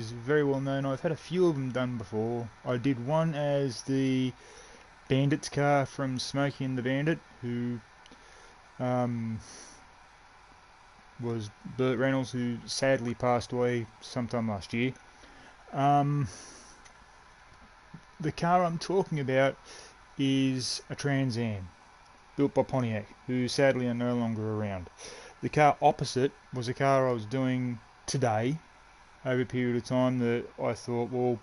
is very well known. I've had a few of them done before. I did one as the Bandit's car from Smokey and the Bandit, who um, was Burt Reynolds, who sadly passed away sometime last year. Um, the car I'm talking about is a Trans Am built by Pontiac, who sadly are no longer around. The car opposite was a car I was doing today over a period of time that I thought, well,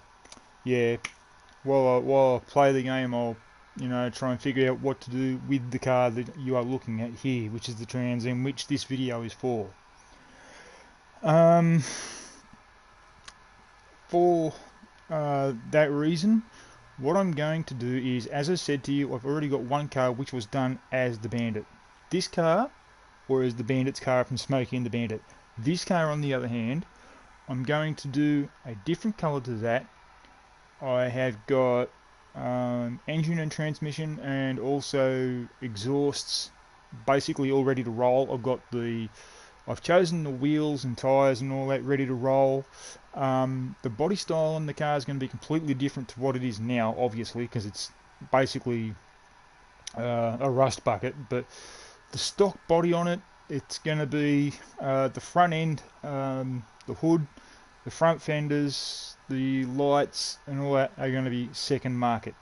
yeah, while I play the game, I'll try and figure out what to do with the car that you are looking at here, which is the Trans Am, which this video is for. Um, for that reason, what I'm going to do is, as I said to you, I've already got one car which was done as the Bandit. This car, or as the Bandit's car from Smokey and the Bandit. This car, on the other hand, I'm going to do a different colour to that. I have got engine and transmission and also exhausts basically all ready to roll. I've chosen the wheels and tyres and all that ready to roll. The body style on the car is going to be completely different to what it is now, obviously, because it's basically a rust bucket. But the stock body on it, it's going to be the front end, the hood, the front fenders, the lights and all that are going to be second market.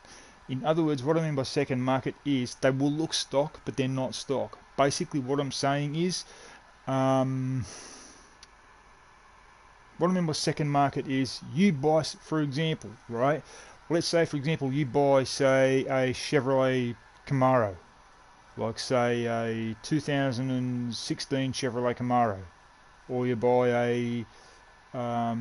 In other words, what I mean by second market is they will look stock, but they're not stock. Basically what I'm saying is, what I mean by second market is you buy, for example, right? Let's say, for example, you buy, say, a Chevrolet Camaro, like say a 2016 Chevrolet Camaro, or you buy a all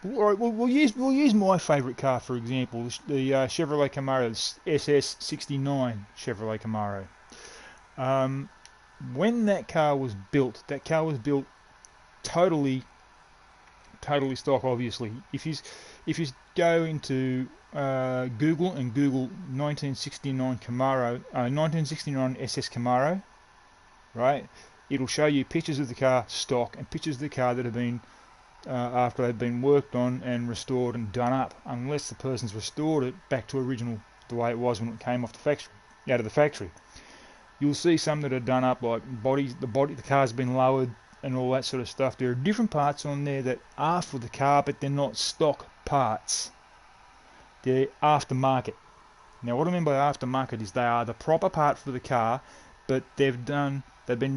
right, we'll use my favourite car for example, the Chevrolet Camaro, SS69 Chevrolet Camaro. When that car was built totally stock. Obviously, if you go into Google and Google 1969 Camaro, 1969 SS Camaro, right? It'll show you pictures of the car stock and pictures of the car that have been after they've been worked on and restored and done up, unless the person's restored it back to original the way it was when it came off the factory, out of the factory. You'll see some that are done up like the car's been lowered and all that sort of stuff. There are different parts on there that are for the car, but they're not stock parts. They're aftermarket. Now, what I mean by aftermarket is they are the proper part for the car, but they've been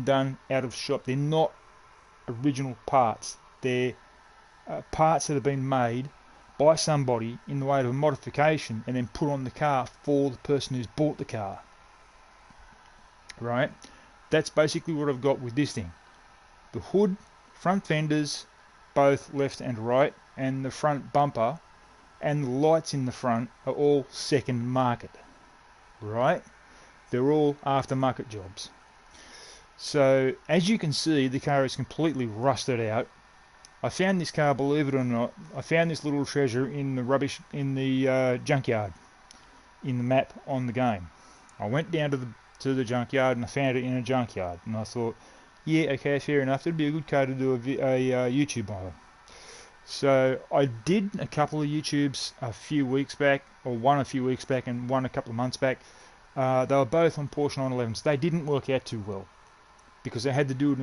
done out of shop. They're not original parts. They're parts that have been made by somebody in the way of a modification and then put on the car for the person who's bought the car. Right? That's basically what I've got with this thing. The hood, front fenders, both left and right, and the front bumper and the lights in the front are all second market. Right? They're all aftermarket jobs. So as you can see, the car is completely rusted out. I found this car, believe it or not, I found this little treasure in the rubbish, in the junkyard, in the map on the game. I went down to the junkyard and I found it in a junkyard, and I thought, yeah, okay, fair enough, it'd be a good car to do a YouTube on. So I did a couple of YouTubes a few weeks back, or one a few weeks back and one a couple of months back. They were both on Porsche 911s. They didn't work out too well because I had to do it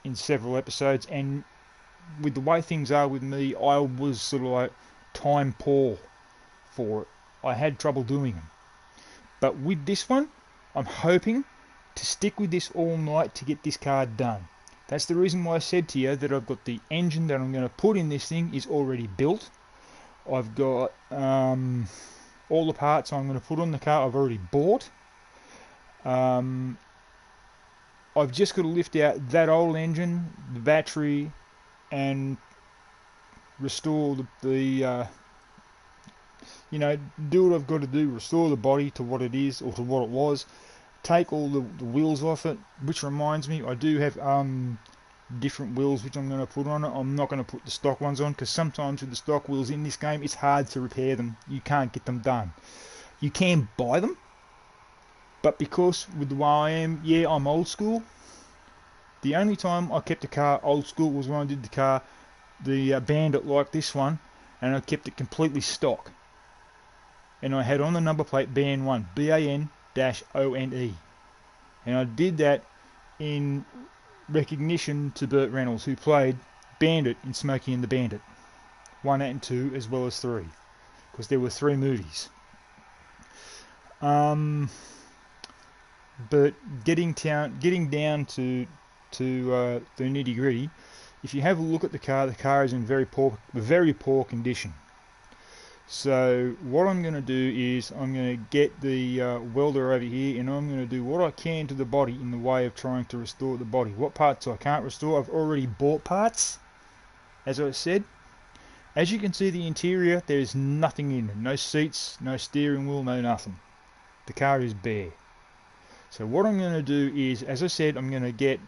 in several episodes, and with the way things are with me, I was sort of like time poor for it. I had trouble doing them. But with this one, I'm hoping to stick with this all night to get this car done. That's the reason why I said to you that I've got the engine that I'm going to put in this thing is already built. I've got all the parts I'm going to put on the car I've already bought. I've just got to lift out that old engine, the battery, and restore the do what I've got to do, restore the body to what it is or to what it was, take all the wheels off it, which reminds me, I do have different wheels which I'm going to put on it. I'm not going to put the stock ones on because sometimes with the stock wheels in this game it's hard to repair them. You can't get them done. You can buy them, but because with the way I am, yeah, I'm old school. The only time I kept a car old school was when I did the car the Bandit like this one, and I kept it completely stock. And I had on the number plate BN1, BAN-ONE. And I did that in recognition to Burt Reynolds, who played Bandit in Smokey and the Bandit 1 and 2 as well as 3, because there were 3 movies. But getting down to the nitty gritty, if you have a look at the car is in very poor condition. So what I'm going to do is I'm going to get the welder over here, and I'm going to do what I can to the body in the way of trying to restore the body. What parts I can't restore, I've already bought parts, as I said. As you can see, the interior, there's nothing in it. No seats, no steering wheel, no nothing. The car is bare. So what I'm going to do is, as I said, I'm going to get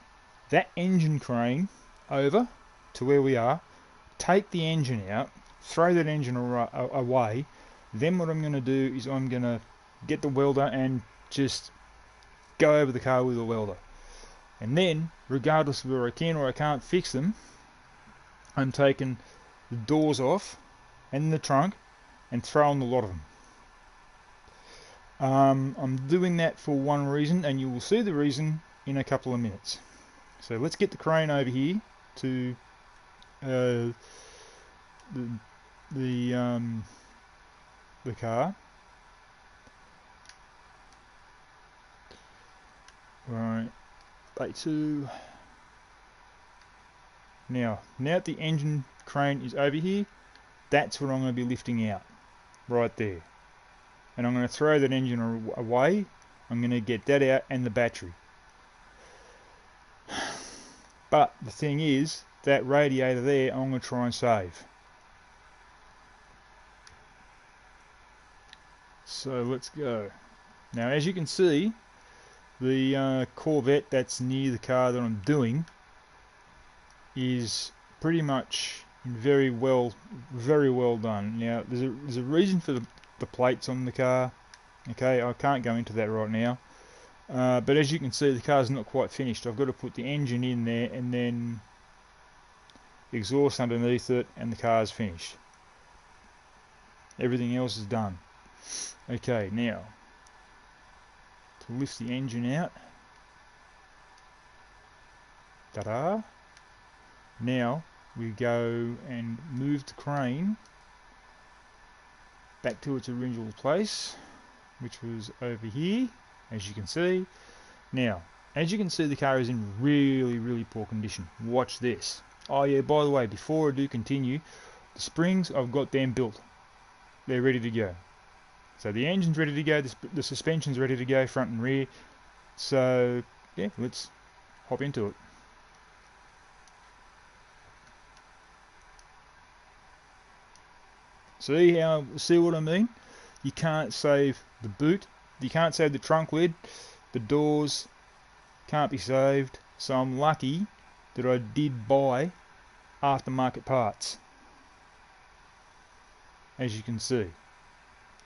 that engine crane over to where we are, take the engine out, throw that engine away. Then what I'm going to do is I'm going to get the welder and just go over the car with the welder. And then, regardless of whether I can or I can't fix them, I'm taking the doors off and the trunk and throwing the lot of them. I'm doing that for one reason, and you will see the reason in a couple of minutes. So let's get the crane over here to the car. Right, A2. Now that the engine crane is over here, that's what I'm going to be lifting out, right there. And I'm going to throw that engine away. I'm going to get that out and the battery. But the thing is, that radiator there, I'm going to try and save. So let's go. Now, as you can see, the Corvette that's near the car that I'm doing is pretty much very well done. Now, there's a reason for the plates on the car. Okay, I can't go into that right now. But as you can see, the car's not quite finished. I've got to put the engine in there and then exhaust underneath it, and the car's finished. Everything else is done. Okay, now to lift the engine out. Ta-da! Now we go and move the crane back to its original place, which was over here, as you can see. Now, as you can see, the car is in really poor condition. Watch this. Oh yeah, by the way, before I do continue, the springs, I've got them built. They're ready to go. So the engine's ready to go, the suspension's ready to go, front and rear. So yeah, let's hop into it. See what I mean? You can't save the boot, you can't save the trunk lid, the doors can't be saved. So I'm lucky that I did buy aftermarket parts, as you can see,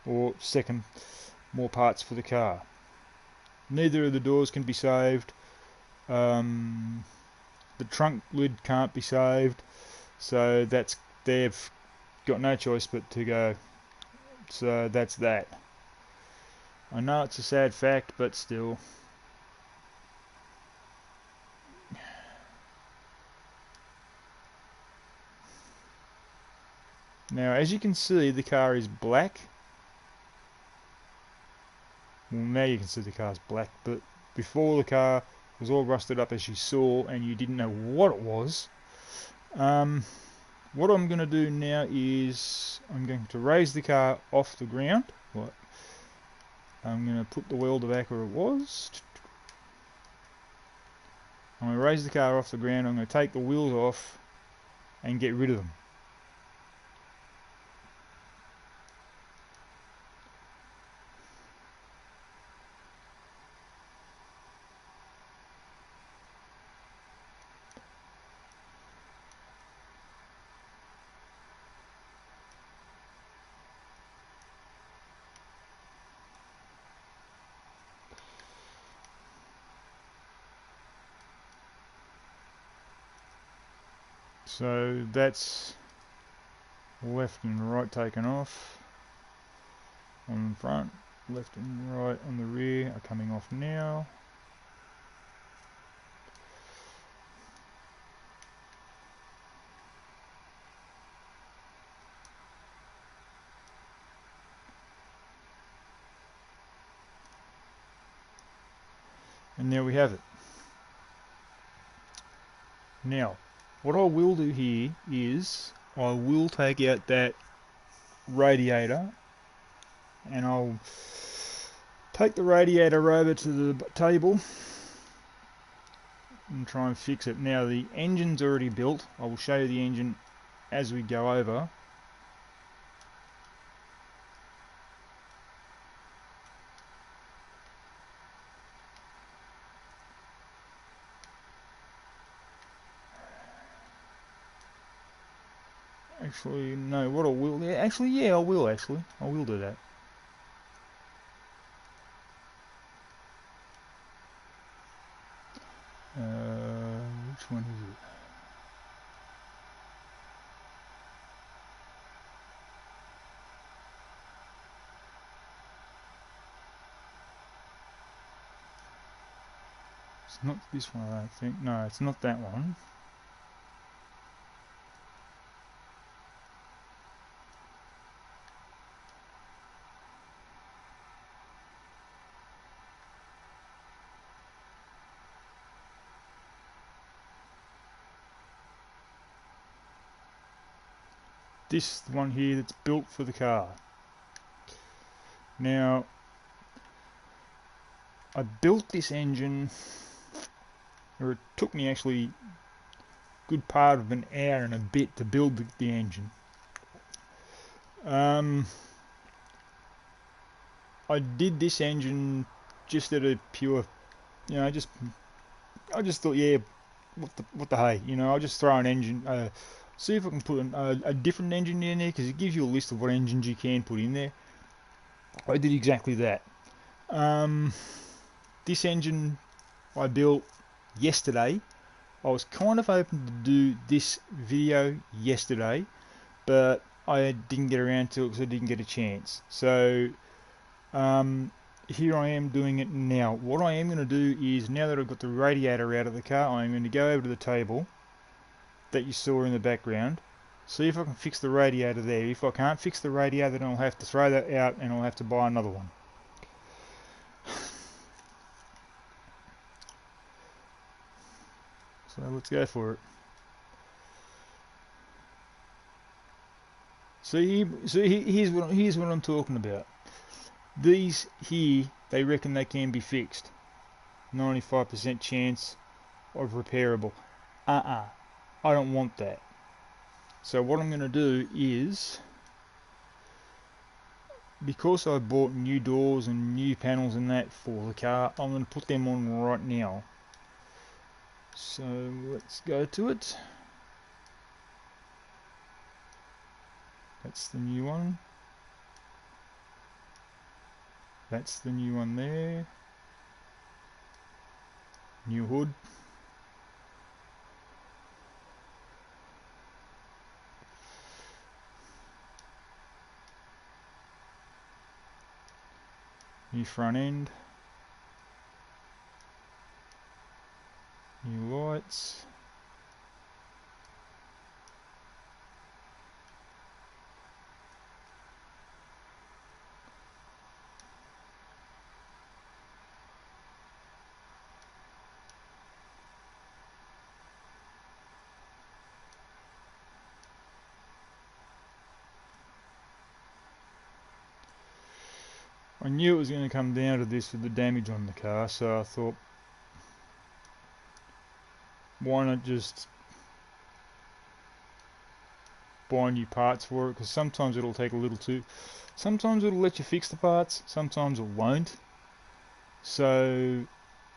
or more parts for the car. Neither of the doors can be saved. The trunk lid can't be saved, so they've got no choice but to go. So that's that. I know it's a sad fact, but still. Now, as you can see, the car is black. Well, now you can see the car's black, but before, the car was all rusted up, as you saw, and you didn't know what it was. What I'm going to do now is I'm going to raise the car off the ground. Right. I'm going to put the welder back where it was. I'm going to raise the car off the ground. I'm going to take the wheels off and get rid of them. So that's left and right taken off on the front, left and right on the rear are coming off now. And there we have it. Now, what I will do here is I will take out that radiator and I'll take the radiator over to the table and try and fix it. Now the engine's already built. I will show you the engine as we go over. Actually, no, what I will, yeah, actually, yeah, I will do that. Which one is it? It's not this one, I don't think. No, it's not that one. This one here that's built for the car. Now, I built this engine, or it took me actually a good part of an hour and a bit to build the engine. I did this engine just at a pure, you know, I just thought, yeah, what the hey, you know, I'll just throw an engine, see if I can put a different engine in there, because it gives you a list of what engines you can put in there. I did exactly that. This engine I built yesterday. I was kind of hoping to do this video yesterday, but I didn't get around to it because I didn't get a chance. So here I am doing it now. What I am going to do is, now that I've got the radiator out of the car, I'm going to go over to the table that you saw in the background, see if I can fix the radiator there. If I can't fix the radiator, then I'll have to throw that out and I'll have to buy another one. So let's go for it. So here's what I'm talking about. These here, they reckon they can be fixed. 95% chance of repairable. I don't want that. So what I'm going to do is, because I bought new doors and new panels and that for the car, I'm going to put them on right now. So let's go to it. That's the new one. That's the new one there. New hood. New front end. New lights. I knew it was going to come down to this with the damage on the car, so I thought, why not just buy new parts for it? Because sometimes it'll take a little too. Sometimes it'll let you fix the parts, sometimes it won't. So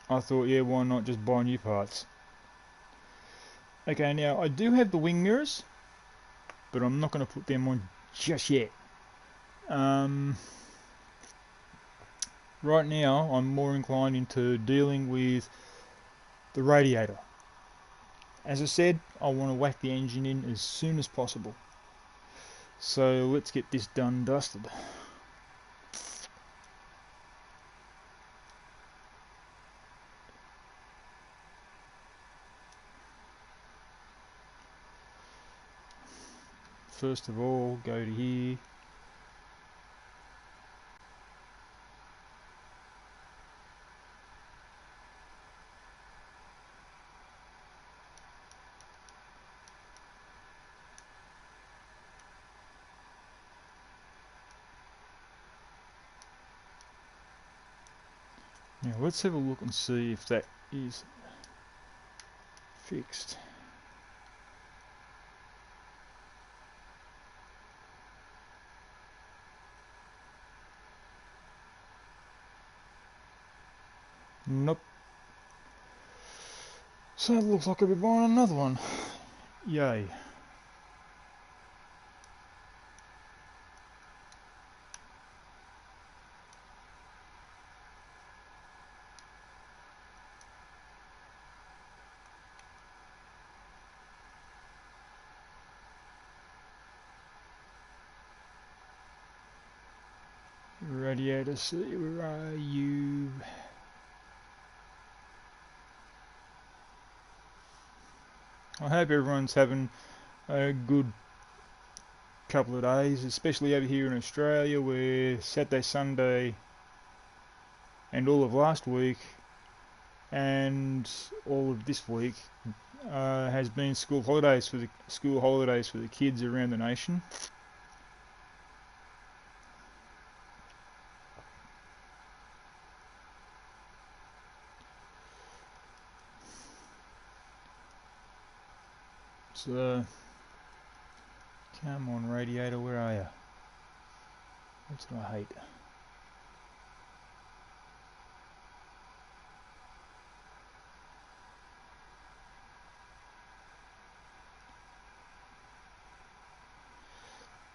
I thought, yeah, why not just buy new parts? Okay, now I do have the wing mirrors, but I'm not going to put them on just yet. Right now I'm more inclined into dealing with the radiator, as I said, I want to whack the engine in as soon as possible. So let's get this done, dusted. First of all, go to here. Now let's have a look and see if that is fixed. Nope. So it looks like I'll be buying another one. Yay. Radiator C, where are you? I hope everyone's having a good couple of days, especially over here in Australia where Saturday, Sunday and all of last week and all of this week has been school holidays for the kids around the nation. So, come on, radiator, where are you? That's what I hate.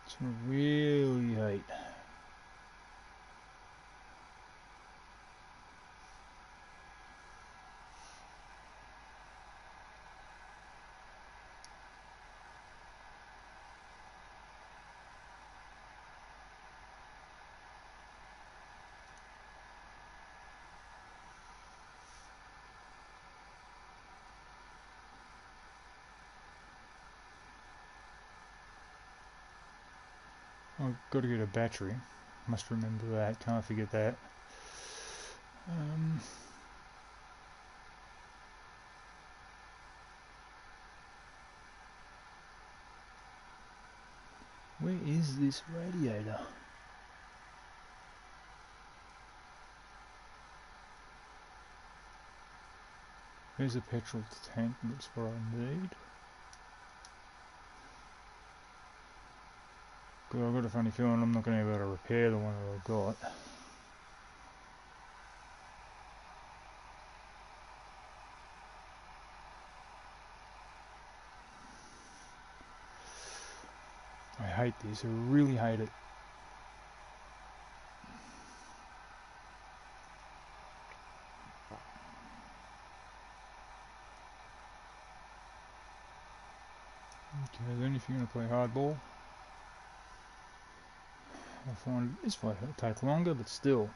That's what I really hate. I've got to get a battery. Must remember that. Can't forget that. Where is this radiator? There's a petrol tank. That's what I need. I've got a funny feeling I'm not going to be able to repair the one that I've got. I hate this, I really hate it. Okay, then if you're going to play hardball, I find this might take longer, but still.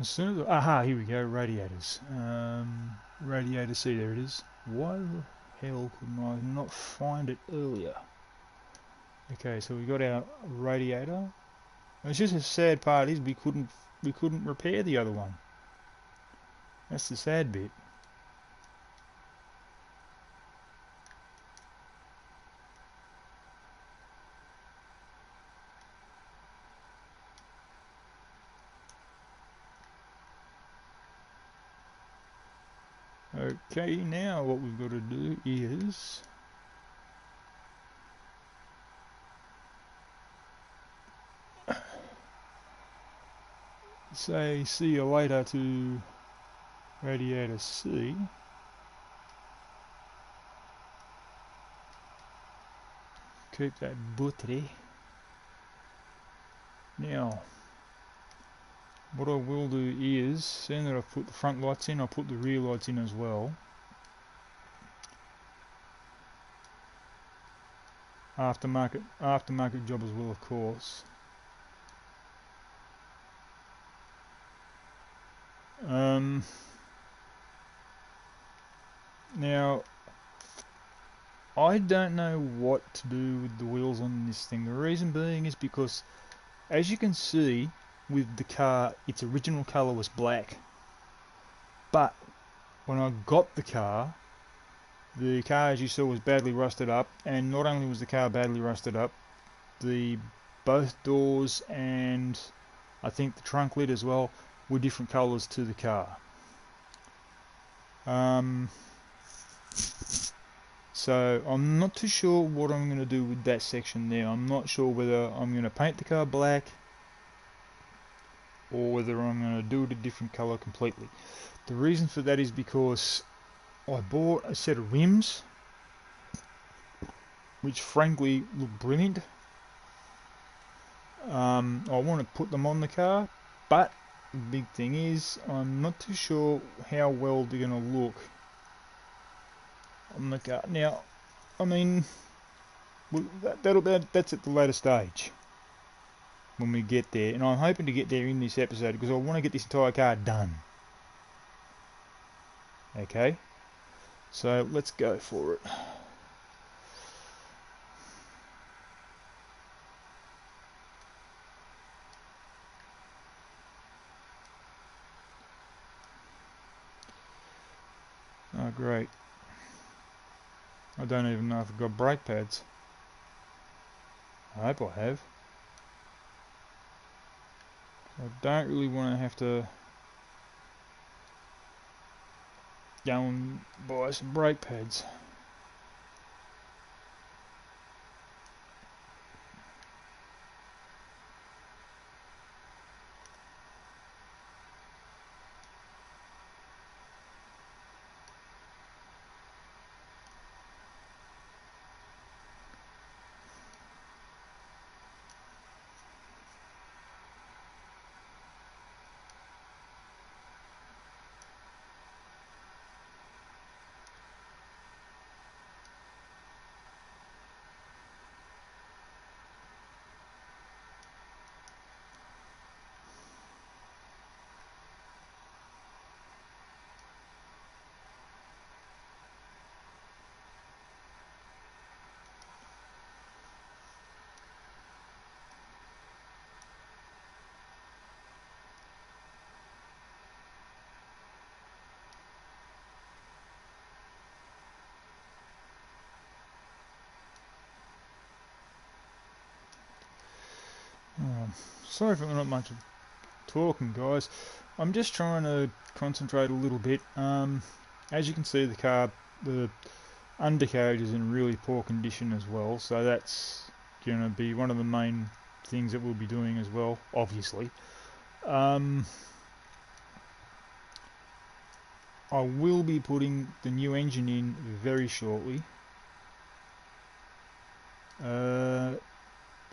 As soon as aha, here we go, radiators. Radiator C, there it is. Why the hell couldn't I not find it earlier? Okay, so we got our radiator. It's just a sad part is we couldn't repair the other one. That's the sad bit. Okay, now what we've got to do is say see you later to radiator C. Keep that buttery. Now, what I will do is, seeing that I've put the front lights in, I'll put the rear lights in as well. Aftermarket job as well, of course. Now, I don't know what to do with the wheels on this thing. The reason being is because, as you can see, with the car, its original colour was black. But when I got the car, as you saw, was badly rusted up, and not only was the car badly rusted up, both doors and I think the trunk lid as well were different colours to the car. So I'm not too sure what I'm going to do with that section there. I'm not sure whether I'm going to paint the car black or whether I'm going to do it a different colour completely. The reason for that is because I bought a set of rims which frankly look brilliant. I want to put them on the car, but the big thing is I'm not too sure how well they're going to look on the car. Now, I mean, that's at the later stage when we get there, and I'm hoping to get there in this episode because I want to get this entire car done. Okay, so let's go for it. Oh great, I don't even know if I've got brake pads. I hope I have. I don't really want to have to go and buy some brake pads. Sorry for not much talking, guys. I'm just trying to concentrate a little bit. As you can see, the undercarriage is in really poor condition as well, so that's going to be one of the main things that we'll be doing as well, obviously. I will be putting the new engine in very shortly.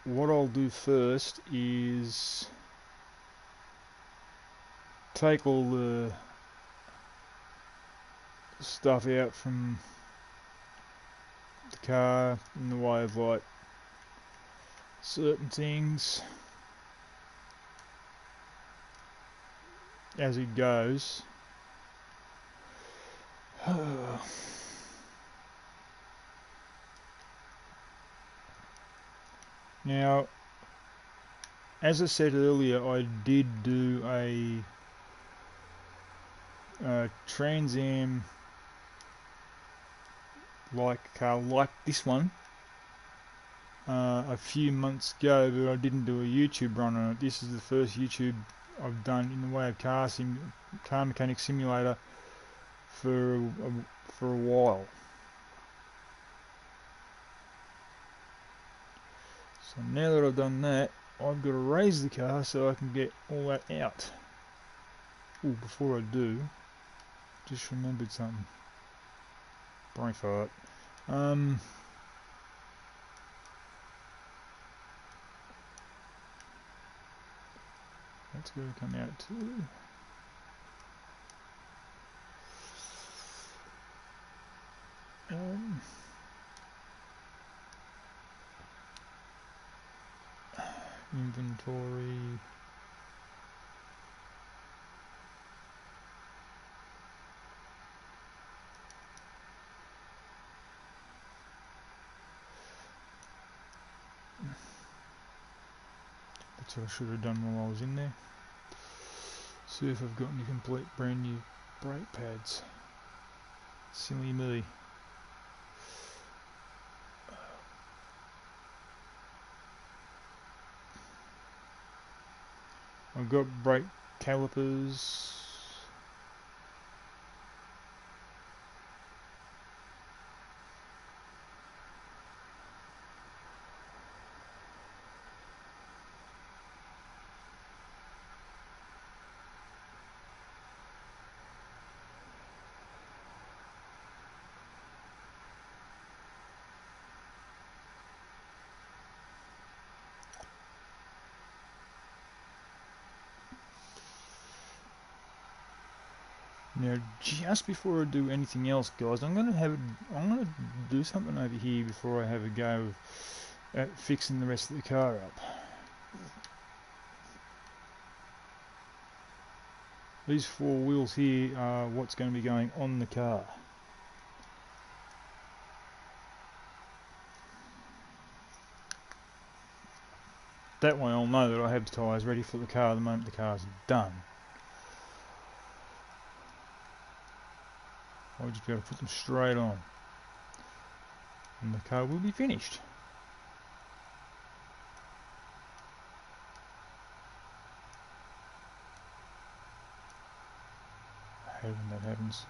What I'll do first is take all the stuff out from the car in the way of like certain things as it goes. Now, as I said earlier, I did do a Trans Am car like this one a few months ago, but I didn't do a YouTube run on it. This is the first YouTube I've done in the way of car mechanic simulator for a while. So now that I've done that, I've got to raise the car so I can get all that out. Oh, before I do, just remembered something. Brain fart. That's going to come out too. Inventory. That's what I should have done while I was in there. See if I've got any complete brand new brake pads. Silly me. I've got brake calipers. Now, just before I do anything else, guys, I'm gonna do something over here before I have a go at fixing the rest of the car up. These four wheels here are what's going to be going on the car. That way I'll know that I have the tyres ready for the car the moment the car's done. I'll just be able to put them straight on. And the car will be finished. I hate when that happens.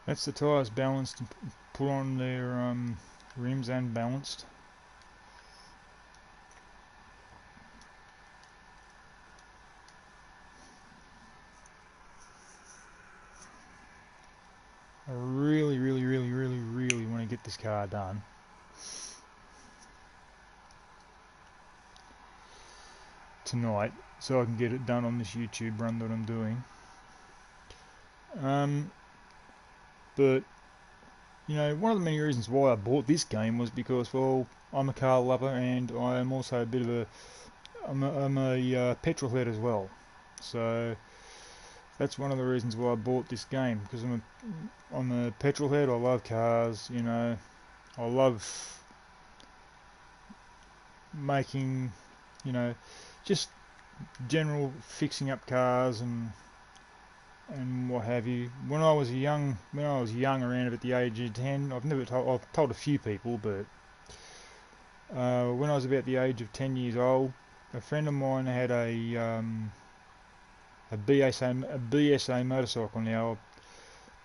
That's the tyres balanced and put on their rims and balanced. I really want to get this car done. Tonight, so I can get it done on this YouTube run that I'm doing. But you know, one of the many reasons why I bought this game was because, well, I'm a car lover and I am also a bit of I'm a petrol head as well. So that's one of the reasons why I bought this game, because I'm a petrol head. I love cars, you know. I love making, you know, just general fixing up cars and what have you. When I was young, around about the age of 10, I've told a few people, but when I was about the age of 10 years old, a friend of mine had a BSA motorcycle. Now,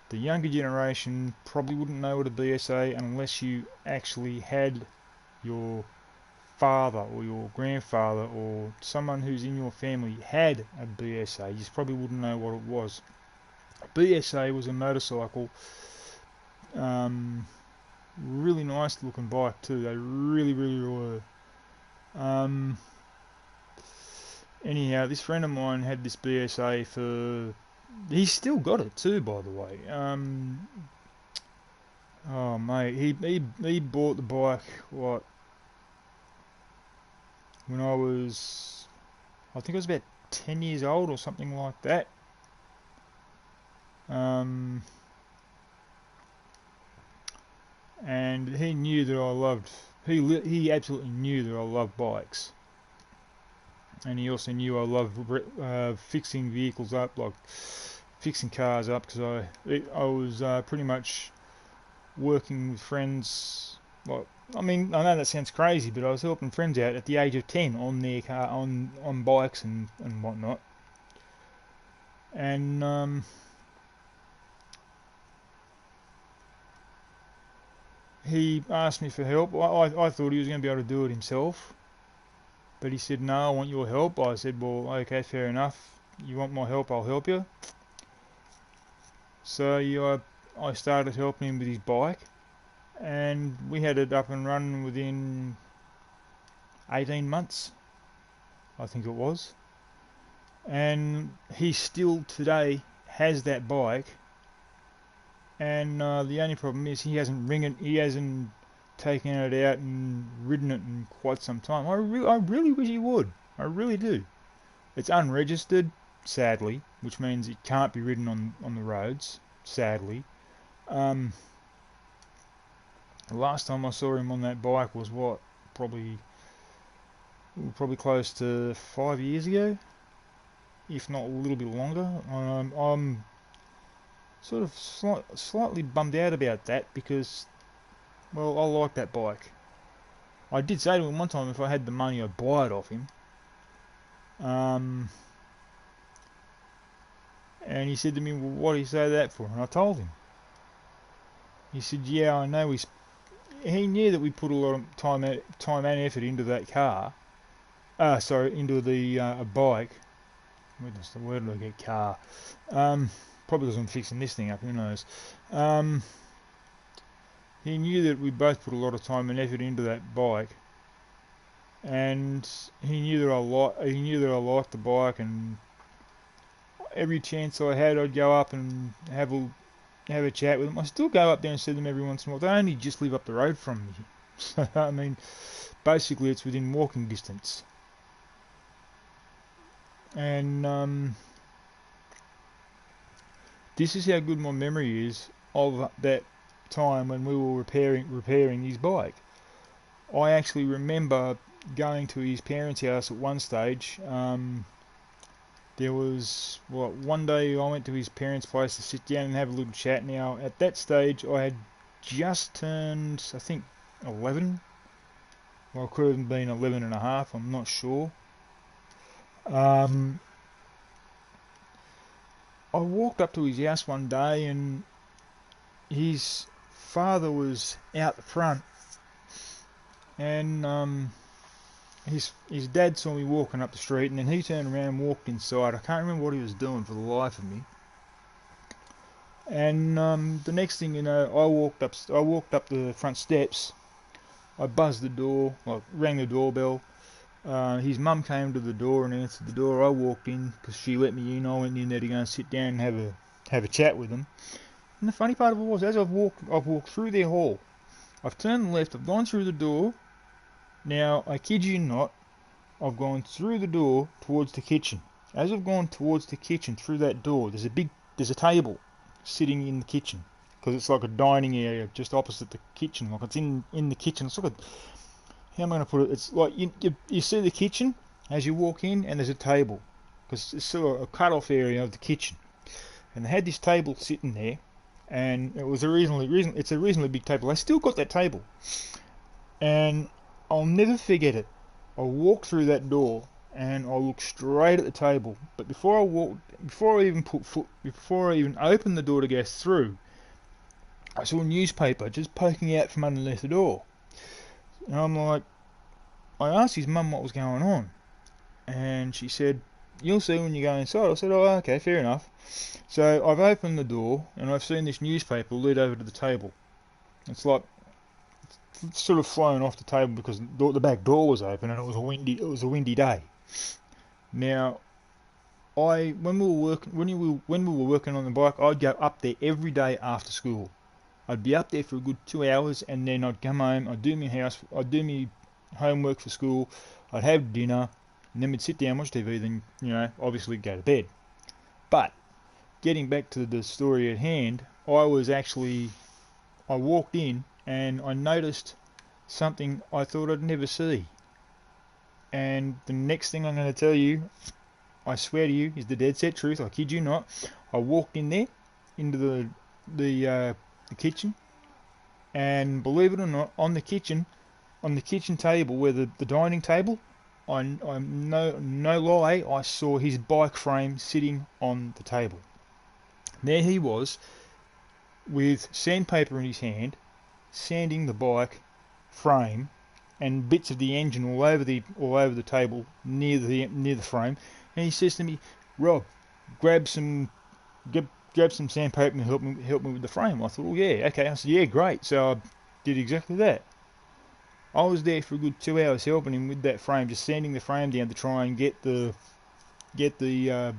the younger generation probably wouldn't know what a BSA unless you actually had your father or your grandfather or someone who's in your family had a BSA. You just probably wouldn't know what it was. BSA was a motorcycle, really nice looking bike too. They really were. Anyhow, this friend of mine had this BSA for He's still got it too, by the way. Oh mate, he bought the bike what when I think I was about 10 years old or something like that. Um, and he knew that I loved. He absolutely knew that I loved bikes, and he also knew I loved fixing vehicles up, like fixing cars up, because I was pretty much working with friends. Like, I mean, I know that sounds crazy, but I was helping friends out at the age of 10 on their car, on bikes and whatnot. And he asked me for help. I thought he was going to be able to do it himself, but he said, "No, I want your help." I said, "Well, okay, fair enough. You want my help? I'll help you." So yeah, I started helping him with his bike, and we had it up and running within 18 months, I think it was. And he still today has that bike, and the only problem is he hasn't taken it out and ridden it in quite some time. I really wish he would. I really do. It's unregistered, sadly, which means it can't be ridden on the roads, sadly. Um, the last time I saw him on that bike was what, probably probably close to 5 years ago, if not a little bit longer. I'm sort of slightly bummed out about that because, well, I like that bike. I did say to him one time if I had the money I'd buy it off him. Um, and he said to me, "Well, what do you say that for?" And I told him. He said, "Yeah, I know." He knew that we put a lot of time and effort into that car. Sorry, into the bike. Where did I get car? Probably because I'm fixing this thing up. Who knows? Um, he knew that we both put a lot of time and effort into that bike, and he knew that I liked the bike, and every chance I had, I'd go up and have a chat with them. I still go up there and see them every once in a while. They only just live up the road from me, so I mean, basically it's within walking distance. And this is how good my memory is of that time when we were repairing his bike. I actually remember going to his parents' house at one stage. There was one day I went to his parents' place to sit down and have a little chat. Now at that stage I had just turned, I think, 11. Well, it could have been 11 and a half. I'm not sure. Um, I walked up to his house one day and his father was out the front, and his dad saw me walking up the street, and then he turned around and walked inside. I can't remember what he was doing for the life of me. And the next thing you know, I walked up the front steps. I buzzed the door, I rang the doorbell. His mum came to the door and answered the door. I walked in because she let me in. I went in there to go and sit down and have a chat with them. And the funny part of it was, as I've walked through their hall. I've turned left. I've gone through the door. Now I kid you not, I've gone through the door towards the kitchen. As I've gone towards the kitchen through that door, there's a table sitting in the kitchen because it's like a dining area just opposite the kitchen. Like it's in the kitchen. It's like a, how am I going to put it? It's like you see the kitchen as you walk in, and there's a table because it's sort of a cut-off area of the kitchen. And they had this table sitting there, and it was it's a reasonably big table. They still got that table, and I'll never forget it. I walked through that door and I looked straight at the table. But before I even opened the door to go through, I saw a newspaper just poking out from underneath the door. And I'm like, I asked his mum what was going on, and she said, "You'll see when you go inside." I said, "Oh, okay, fair enough." So I've opened the door and I've seen this newspaper lead over to the table. It's like it's sort of flown off the table because the back door was open and it was a windy day. Now when we were working on the bike, I'd go up there every day after school. I'd be up there for a good 2 hours, and then I'd come home. I'd do my homework for school. I'd have dinner, and then we'd sit down, watch TV. Then obviously go to bed. But getting back to the story at hand, I walked in and I noticed something I thought I'd never see. And the next thing I'm going to tell you, I swear to you, is the dead set truth. I kid you not. I walked in there, into the kitchen, and believe it or not, on the kitchen table, where the dining table, I'm no lie, I saw his bike frame sitting on the table. There he was, with sandpaper in his hand, sanding the bike frame and bits of the engine all over the table near the frame. And he says to me, "Rob, grab some sandpaper and help me with the frame." I thought, "Oh yeah, okay." I said, "Yeah, great." So I did exactly that. I was there for a good 2 hours helping him with that frame, just sanding the frame down to try and get the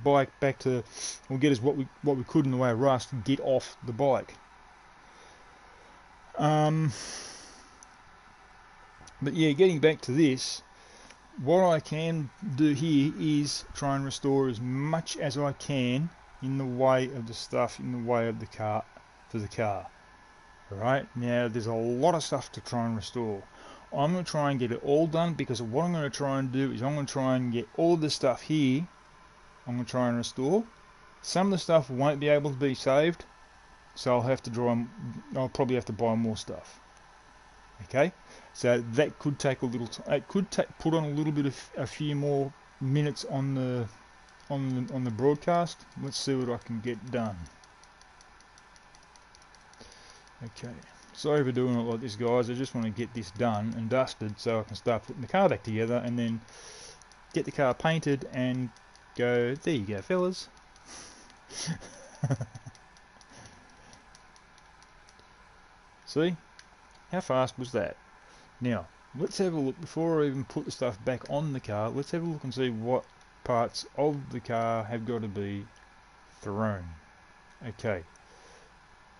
bike back to, or get us what we could in the way of rust, get off the bike. But yeah, getting back to this, what I can do here is try and restore as much as I can in the way of the stuff, in the way of the car, for the car. Alright, now there's a lot of stuff to try and restore. I'm going to try and get it all done, because what I'm going to try and do is I'm going to try and get all of the stuff here, I'm going to try and restore. Some of the stuff won't be able to be saved, so I'll probably have to buy more stuff. Okay, so that could take a little time. It could put on a few more minutes on the broadcast. Let's see what I can get done. Okay, sorry for doing it like this, guys. I just want to get this done and dusted so I can start putting the car back together, and then get the car painted and go, there you go, fellas. See? How fast was that? Now, let's have a look, before I even put the stuff back on the car, let's have a look and see what parts of the car have got to be thrown. Okay,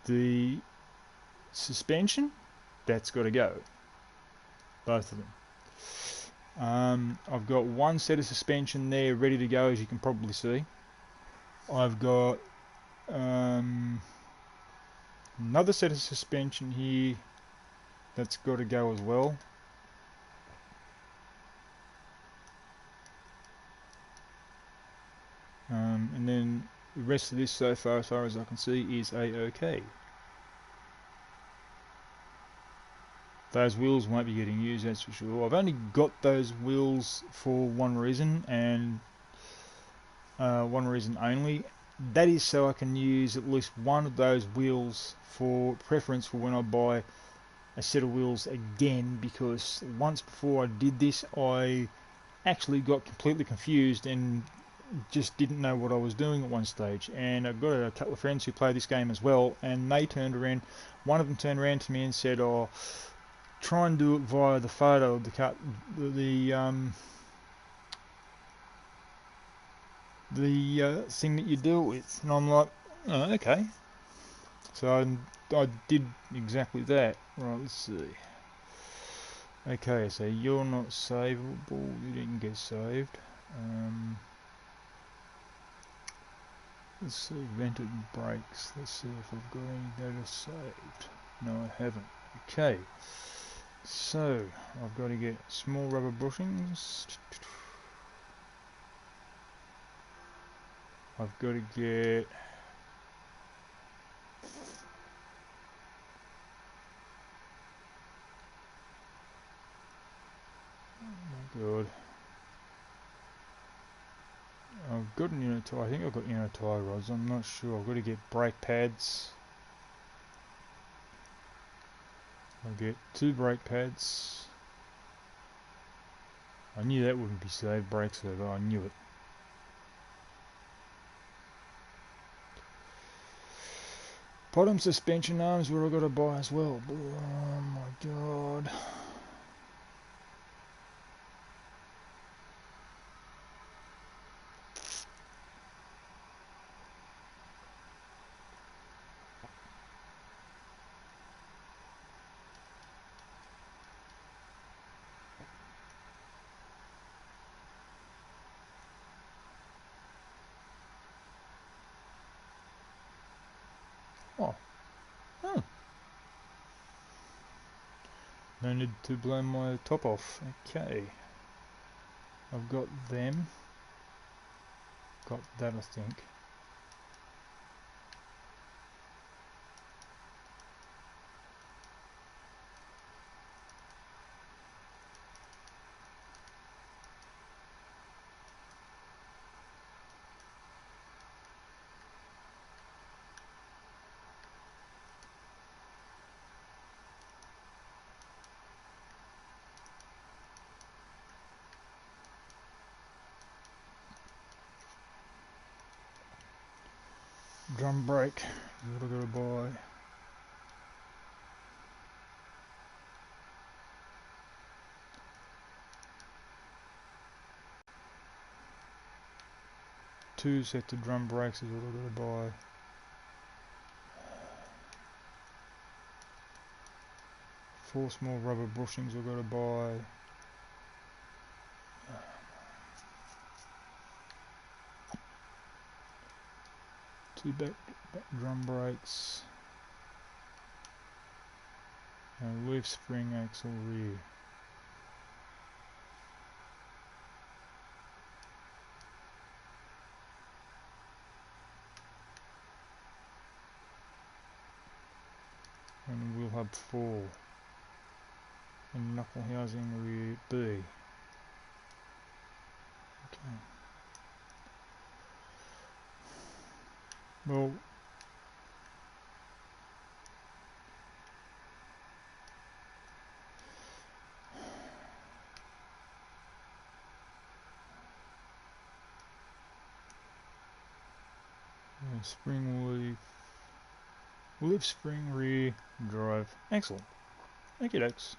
the suspension, that's got to go, both of them. I've got one set of suspension there ready to go, as you can probably see. I've got another set of suspension here that's got to go as well. And then the rest of this, so far as I can see, is a-okay. Those wheels won't be getting used, that's for sure. I've only got those wheels for one reason, and one reason only. That is so I can use at least one of those wheels for preference for when I buy a set of wheels again, because once before I did this, I actually got completely confused and just didn't know what I was doing at one stage. And I've got a couple of friends who play this game as well, and they turned around, one of them turned around to me and said, "Oh, try and do it via the photo of the car, the thing that you do it with." And I'm like, "Oh, okay." So I did exactly that. Right, let's see. Okay, so you're not savable, you didn't get saved. Let's see, vented brakes. Let's see if I've got any that are saved. No, I haven't. Okay, so I've got to get small rubber bushings. I've got to get good. I've got an inner tie. I think I've got inner tie rods. I'm not sure. I've got to get brake pads. I'll get 2 brake pads. I knew that wouldn't be saved. Brake servo. I knew it. Bottom suspension arms, what I've got to buy as well. Oh my god. Oh, oh. No need to blow my top off. Okay. I've got them. Got that, I think. Drum brake. What I gotta buy? Two sets of drum brakes is what I gotta buy. Four small rubber bushings I've got to buy. Two back drum brakes. And leaf spring axle rear. And wheel hub 4. And knuckle housing rear B. Okay. Well, spring leaf spring rear drive. Excellent. Thank you, Dex.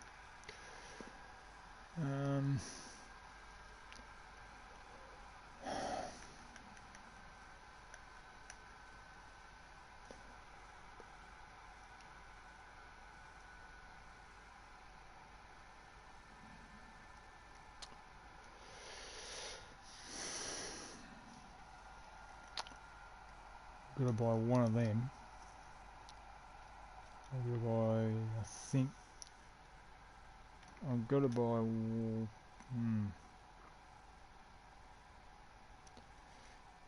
Gotta buy one of them. I've got to buy, I think, I've got to buy,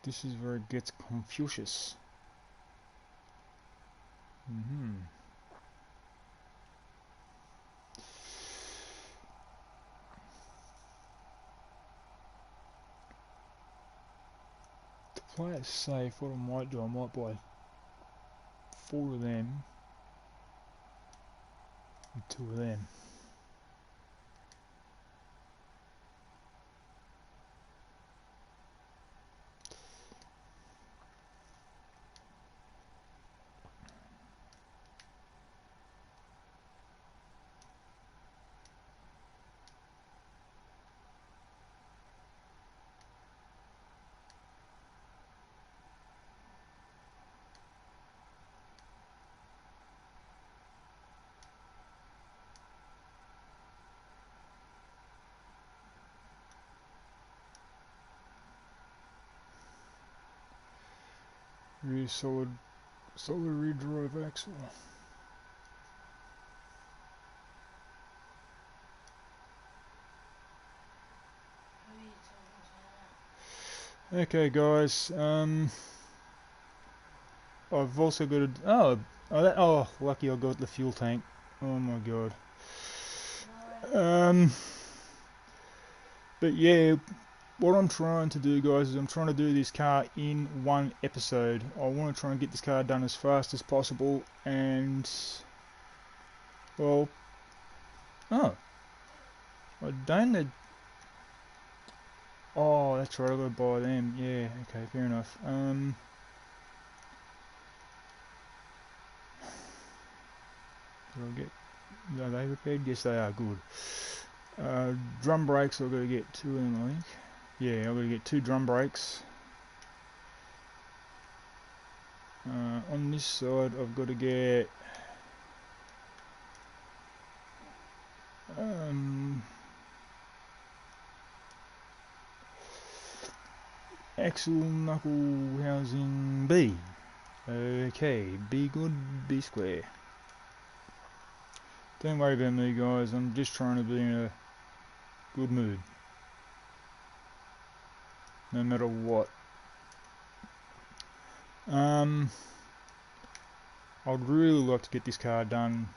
this is where it gets Confucius. To play it safe, what I might do, I might buy 4 of them and 2 of them. Rear solid rear drive axle. Okay, guys. I've also got a lucky I got the fuel tank. Oh my god. But yeah, what I'm trying to do, guys, is I'm trying to do this car in one episode. I want to try and get this car done as fast as possible, and well, I don't need. Oh, that's right. I gotta buy them. Yeah. Okay. Fair enough. Did I get? Are they repaired? Yes, they are. Good. Drum brakes. I've got to get 2 of them, I think. Yeah, I've got to get 2 drum brakes. On this side, I've got to get axle knuckle housing B. Okay, be good, be square. Don't worry about me, guys. I'm just trying to be in a good mood, no matter what. I'd really like to get this car done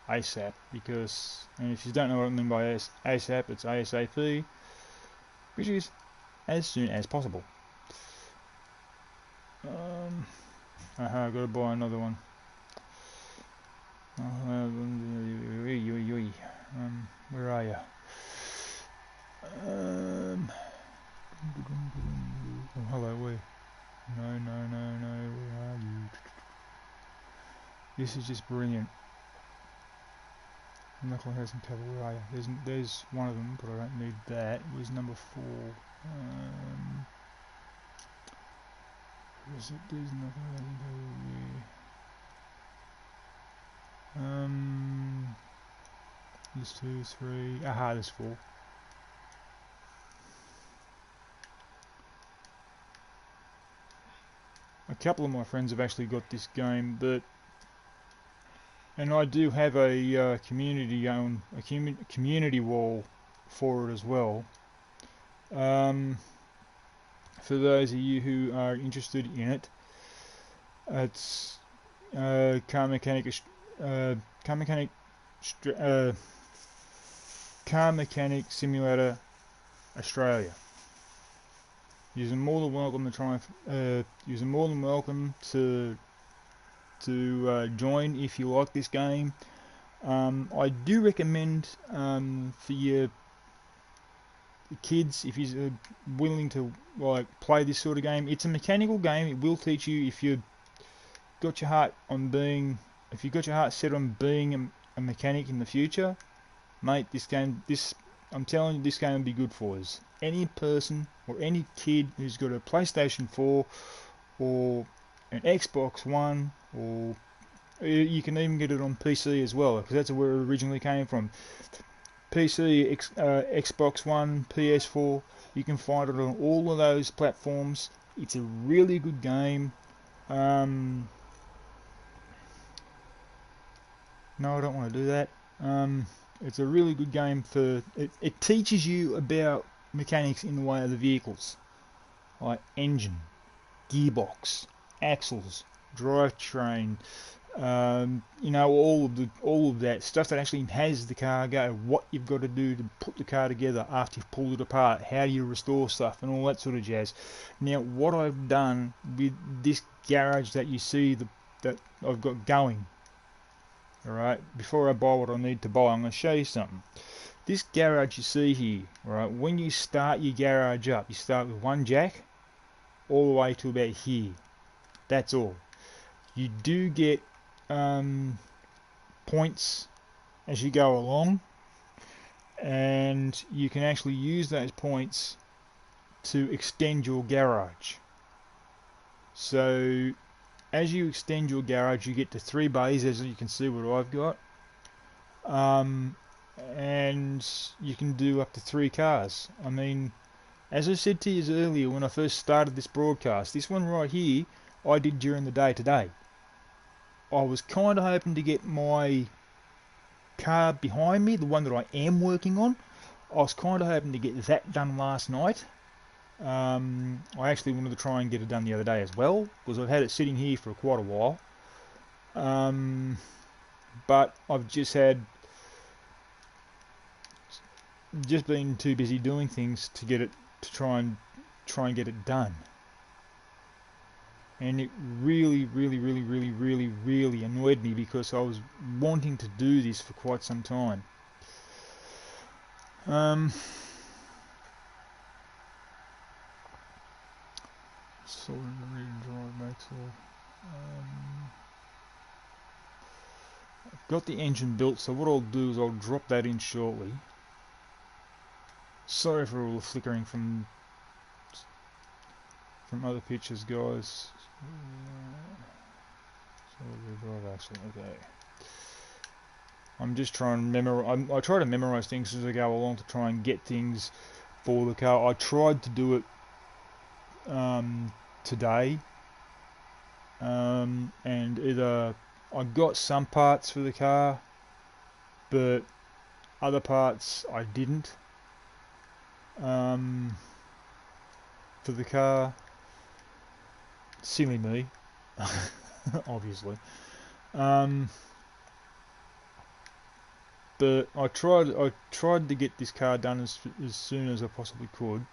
ASAP because, and if you don't know what I mean by ASAP, it's ASAP, which is as soon as possible. I've got to buy another one. Where are you? Oh, hello, where? No, where are you? This is just brilliant. Knuckle has some cover, where are you? There's one of them, but I don't need that. It was number 4. Where is it? There's nothing I can do here. There's 2, 3. Aha, there's 4. A couple of my friends have actually got this game, and I do have a community wall for it as well. For those of you who are interested in it, it's Car Mechanic Simulator Australia. You're more than welcome to try. You're more than welcome to join if you like this game. I do recommend for your kids, if you're willing to like play this sort of game. It's a mechanical game. It will teach you if you've got your heart set on being a mechanic in the future, mate. I'm telling you, this game will be good for us. Any person or any kid who's got a PlayStation 4 or an Xbox One, or you can even get it on PC as well, because that's where it originally came from. PC, Xbox One, PS4, you can find it on all of those platforms. It's a really good game. No, I don't want to do that. It's a really good game for it teaches you about mechanics in the way of the vehicles, like engine, gearbox, axles, drivetrain, all of that stuff that actually has the car go, what you've got to do to put the car together after you've pulled it apart, how do you restore stuff, and all that sort of jazz. Now, what I've done with this garage that you see that I've got going, alright, before I buy what I need to buy, I'm going to show you something. This garage you see here, right, when you start your garage up, you start with one jack all the way to about here. That's all. You do get points as you go along, and you can actually use those points to extend your garage. So as you extend your garage, you get to 3 bays, as you can see what I've got, and you can do up to 3 cars. I mean, as I said to you earlier when I first started this broadcast, this one right here I did during the day today. I was kind of hoping to get my car behind me, the one that I am working on, I was kind of hoping to get that done last night. I actually wanted to try and get it done the other day as well, because I've had it sitting here for quite a while. But I've just been too busy doing things to try and get it done. And it really annoyed me, because I was wanting to do this for quite some time. So I've got the engine built, so what I'll do is I'll drop that in shortly. Sorry for all the flickering from other pictures, guys. Okay. I'm just trying to memorize. I try to memorize things as I go along to try and get things for the car. I tried to do it today, and either I got some parts for the car, but other parts I didn't for the car. Silly me, obviously. But I tried to get this car done as soon as I possibly could.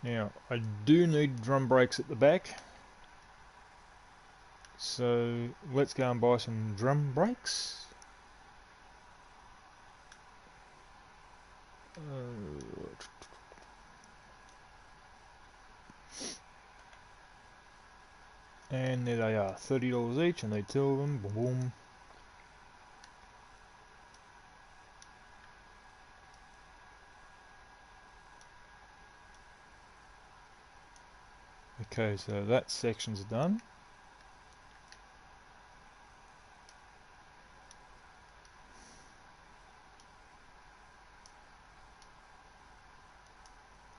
Now, I do need drum brakes at the back, so let's go and buy some drum brakes. And there they are, $30 each, and they two of them, boom boom. Okay, so that section's done.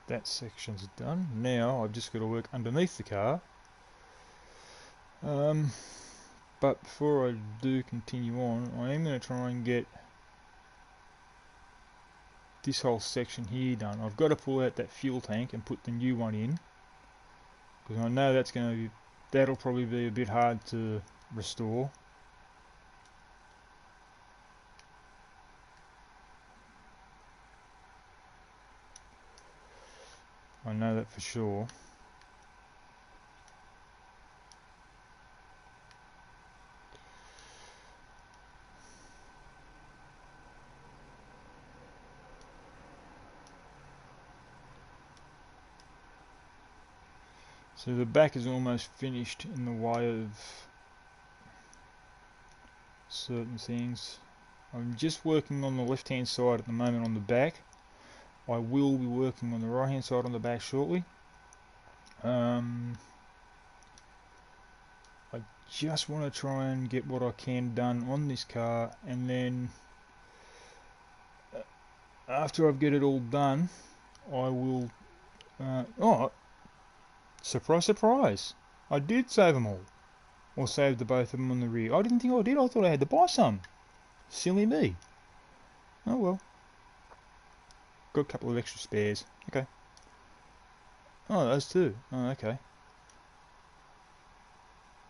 That section's done. Now I've just got to work underneath the car. But before I do continue on, I am going to try and get this whole section here done. I've got to pull out that fuel tank and put the new one in, because I know that'll probably be a bit hard to restore. I know that for sure. So the back is almost finished in the way of certain things. I'm just working on the left hand side at the moment on the back. I will be working on the right hand side on the back shortly. I just want to try and get what I can done on this car, and then after I've get it all done, I will oh, surprise surprise, I did save them all, or saved the both of them on the rear. I didn't think I did. I thought I had to buy some. Silly me. Oh well, got a couple of extra spares. Okay. Oh, those two. Oh, okay.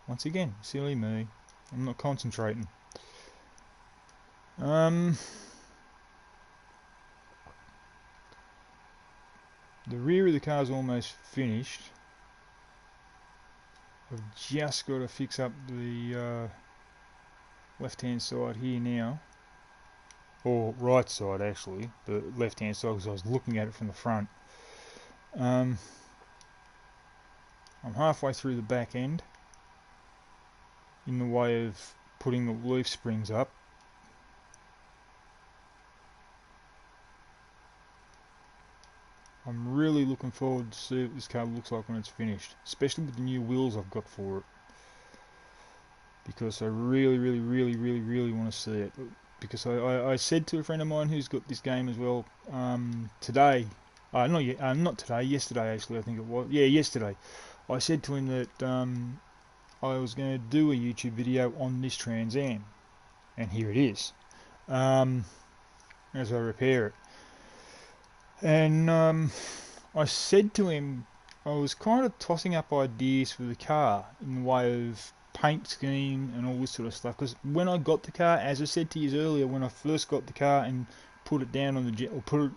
Once again, silly me. I'm not concentrating. The rear of the car's almost finished. I've just got to fix up the left hand side here now, or right side actually, the left hand side, because I was looking at it from the front. I'm halfway through the back end in the way of putting the leaf springs up. I'm really looking forward to see what this car looks like when it's finished, especially with the new wheels I've got for it, because I really want to see it. Because I said to a friend of mine who's got this game as well today, not today, yesterday actually, I think it was, yeah, yesterday, I said to him that I was going to do a YouTube video on this Trans Am, and here it is, as I repair it. And I said to him, I was kind of tossing up ideas for the car in the way of paint scheme and all this sort of stuff, because when I got the car, as I said to you earlier, when I first got the car and put it down on the or put it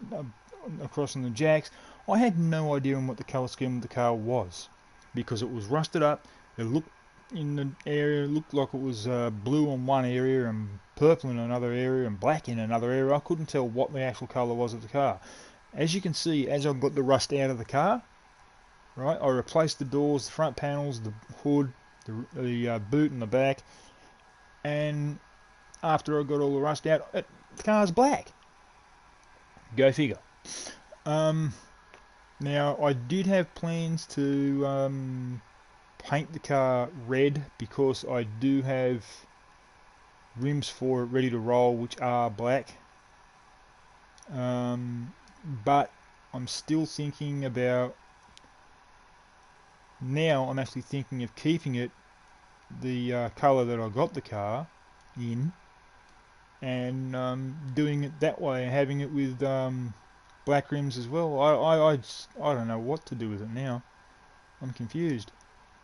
across on the jacks, I had no idea on what the colour scheme of the car was, because it was rusted up. It looked in the area, looked like it was blue on one area and purple in another area and black in another area. I couldn't tell what the actual colour was of the car. As you can see, as I got the rust out of the car, right, I replaced the doors, the front panels, the hood, the boot and the back, and after I got all the rust out, the car's black. Go figure. Now, I did have plans to paint the car red because I do have rims for it ready to roll which are black. But I'm still thinking about, now I'm actually thinking of keeping it the colour that I got the car in, and doing it that way, having it with black rims as well. I don't know what to do with it now. I'm confused,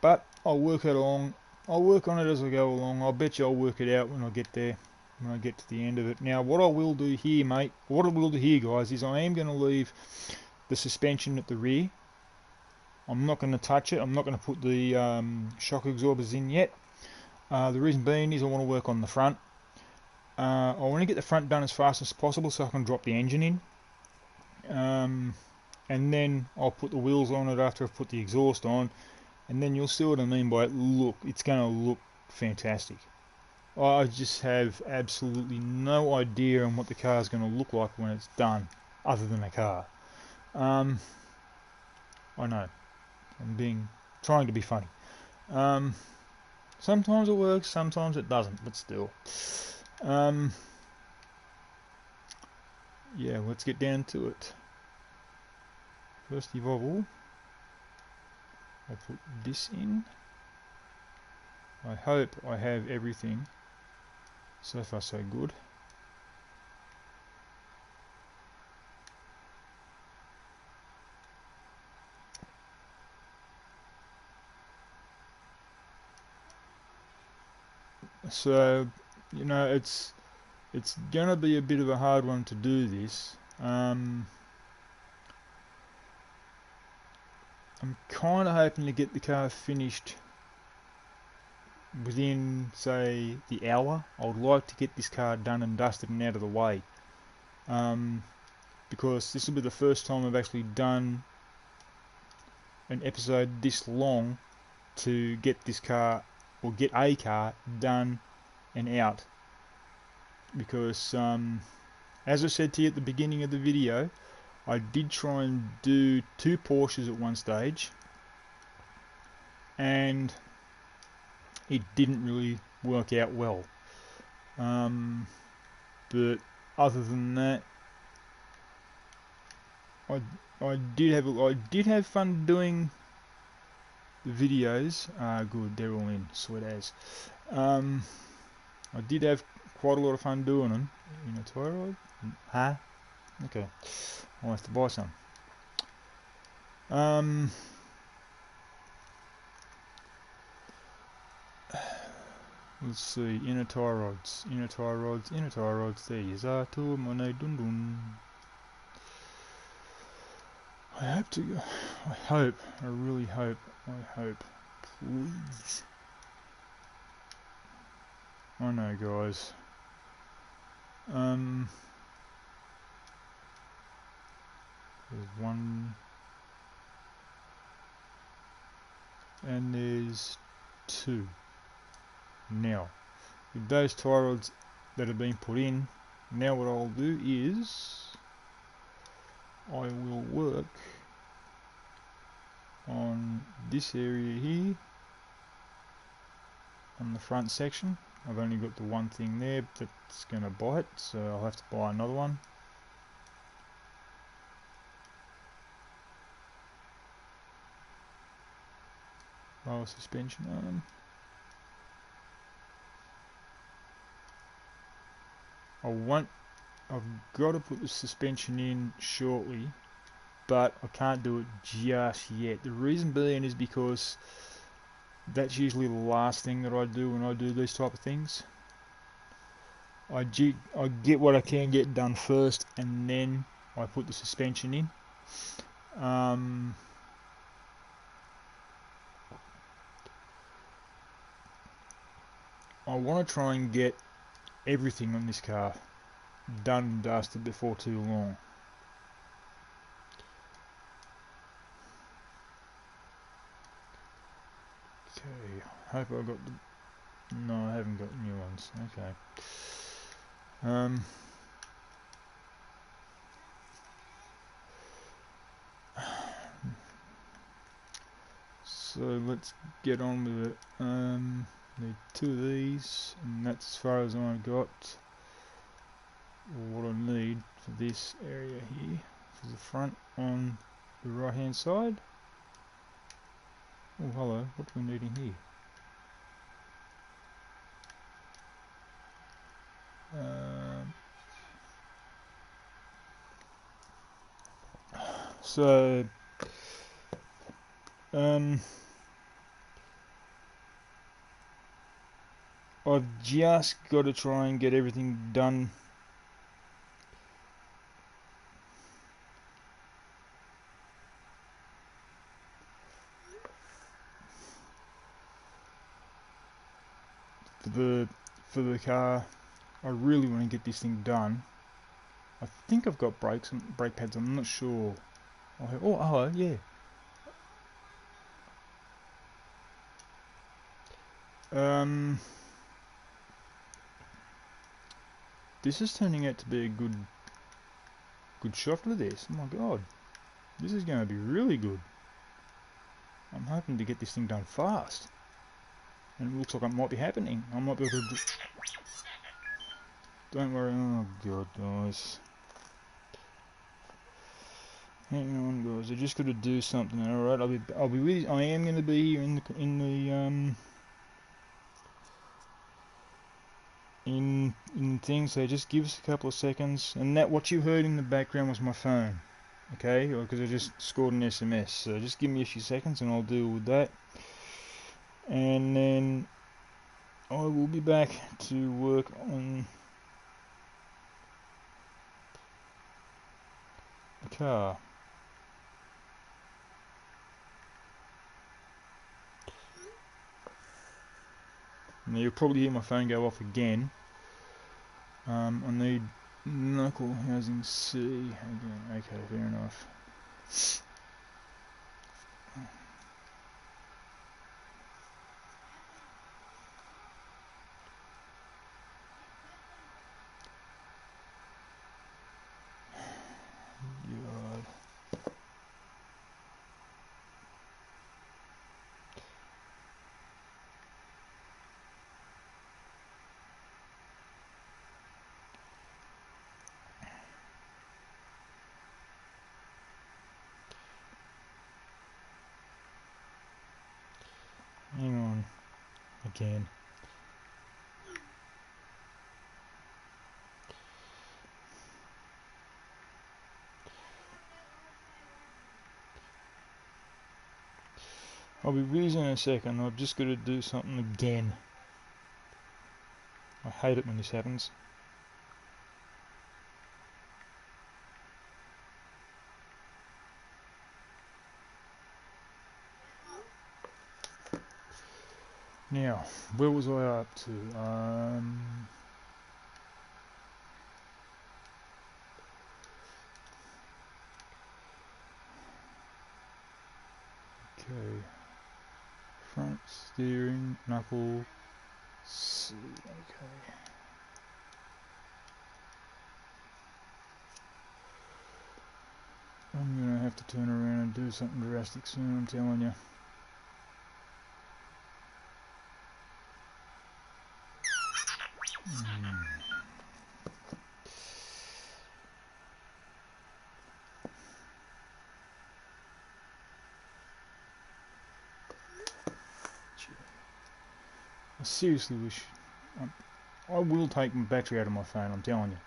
but I'll work it along. I'll work on it as I go along. I'll bet you I'll work it out when I get there, when I get to the end of it. Now, what I will do here, mate, what I will do here, guys, is I am going to leave the suspension at the rear. I'm not going to touch it. I'm not going to put the shock absorbers in yet. The reason being is I want to work on the front. I want to get the front done as fast as possible so I can drop the engine in. And then I'll put the wheels on it after I've put the exhaust on, and then you'll see what I mean by it. Look, it's going to look fantastic. I just have absolutely no idea on what the car is going to look like when it's done, other than a car. I know, I'm trying to be funny. Sometimes it works, sometimes it doesn't, but still. Yeah, let's get down to it. First of all, I'll put this in. I hope I have everything. So far so good. So, you know, it's gonna be a bit of a hard one to do this. I'm kind of hoping to get the car finished within, say, the hour. I would like to get this car done and dusted and out of the way, because this will be the first time I've actually done an episode this long to get this car, or get a car, done and out. Because as I said to you at the beginning of the video, I did try and do 2 Porsches at one stage, and it didn't really work out well. But other than that, I did have fun doing the videos. Good, they're all in, sweet as. I did have quite a lot of fun doing them. In a toy rod? Huh? Okay, I'll have to buy some. Let's see, inner tie rods, inner tie rods, inner tie rods. There you are, to money dun dun. I really hope, please. I know, guys. There's one, and there's 2. Now, with those tie rods that have been put in, now what I'll do is I will work on this area here, on the front section. I've only got the one thing there that's going to bite, so I'll have to buy another one. Roller suspension arm. I've got to put the suspension in shortly, but I can't do it just yet. The reason being is because that's usually the last thing that I do when I do these type of things. I get what I can get done first, and then I put the suspension in. I want to try and get everything on this car done and dusted before too long. Okay, hope I got the... No, I haven't got new ones. Okay. So let's get on with it. Need 2 of these, and that's as far as I got. What I need for this area here, for the front on the right hand side. Oh hello, what do we need in here? So I've just got to try and get everything done for the car. I really want to get this thing done. I think I've got brakes and brake pads. I'm not sure. Oh hello, yeah. This is turning out to be a good shot for this. Oh my god, this is going to be really good. I'm hoping to get this thing done fast, and it looks like it might be happening. I might be able to. Don't worry. Oh god, guys. Hang on, guys. I just got to do something. All right, I'll be with. I am going to be here in things. So just give us a couple of seconds. And that what you heard in the background was my phone. Okay, because I just scored an SMS. So just give me a few seconds, and I'll deal with that. And then I will be back to work on the car. Now you'll probably hear my phone go off again. I need knuckle housing C again. Okay, fair enough. God. Hang on. Again. I'll be with you in a second. I've just got to do something again. I hate it when this happens. Now, where was I up to? Okay. Front steering, knuckle, C, okay. I'm gonna have to turn around and do something drastic soon, I'm telling you. I seriously wish... I will take my battery out of my phone, I'm telling you.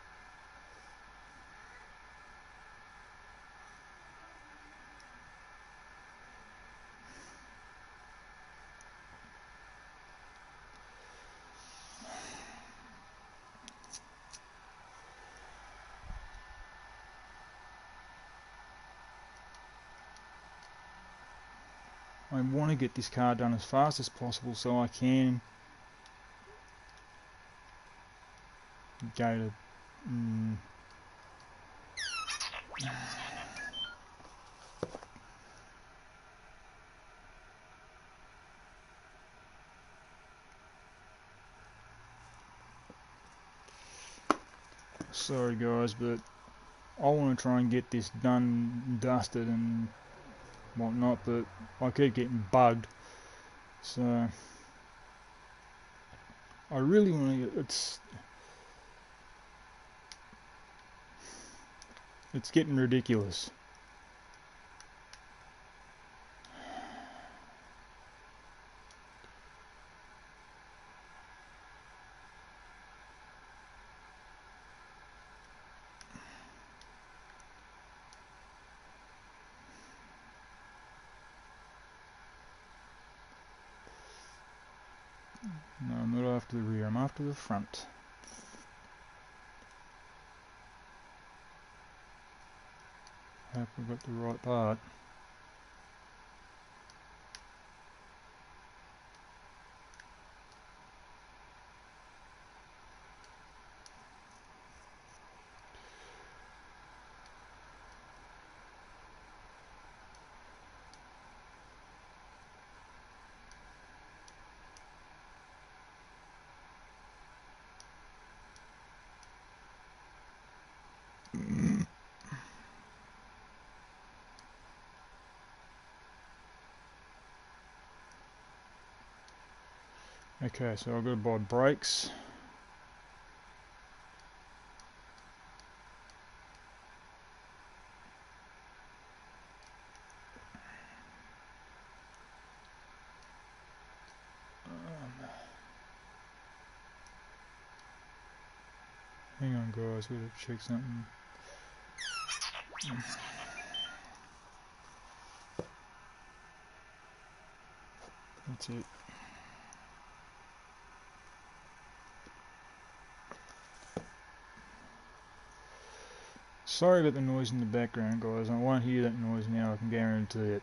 I want to get this car done as fast as possible so I can go to... Sorry guys, but I want to try and get this done, dusted and whatnot, but I keep getting bugged. So I really want to get it's getting ridiculous. No, I'm not after the rear, I'm after the front. Hope we've got the right part. Okay, so I've got to buy brakes. Hang on guys, we've got to check something. That's it. Sorry about the noise in the background guys, I won't hear that noise now, I can guarantee it.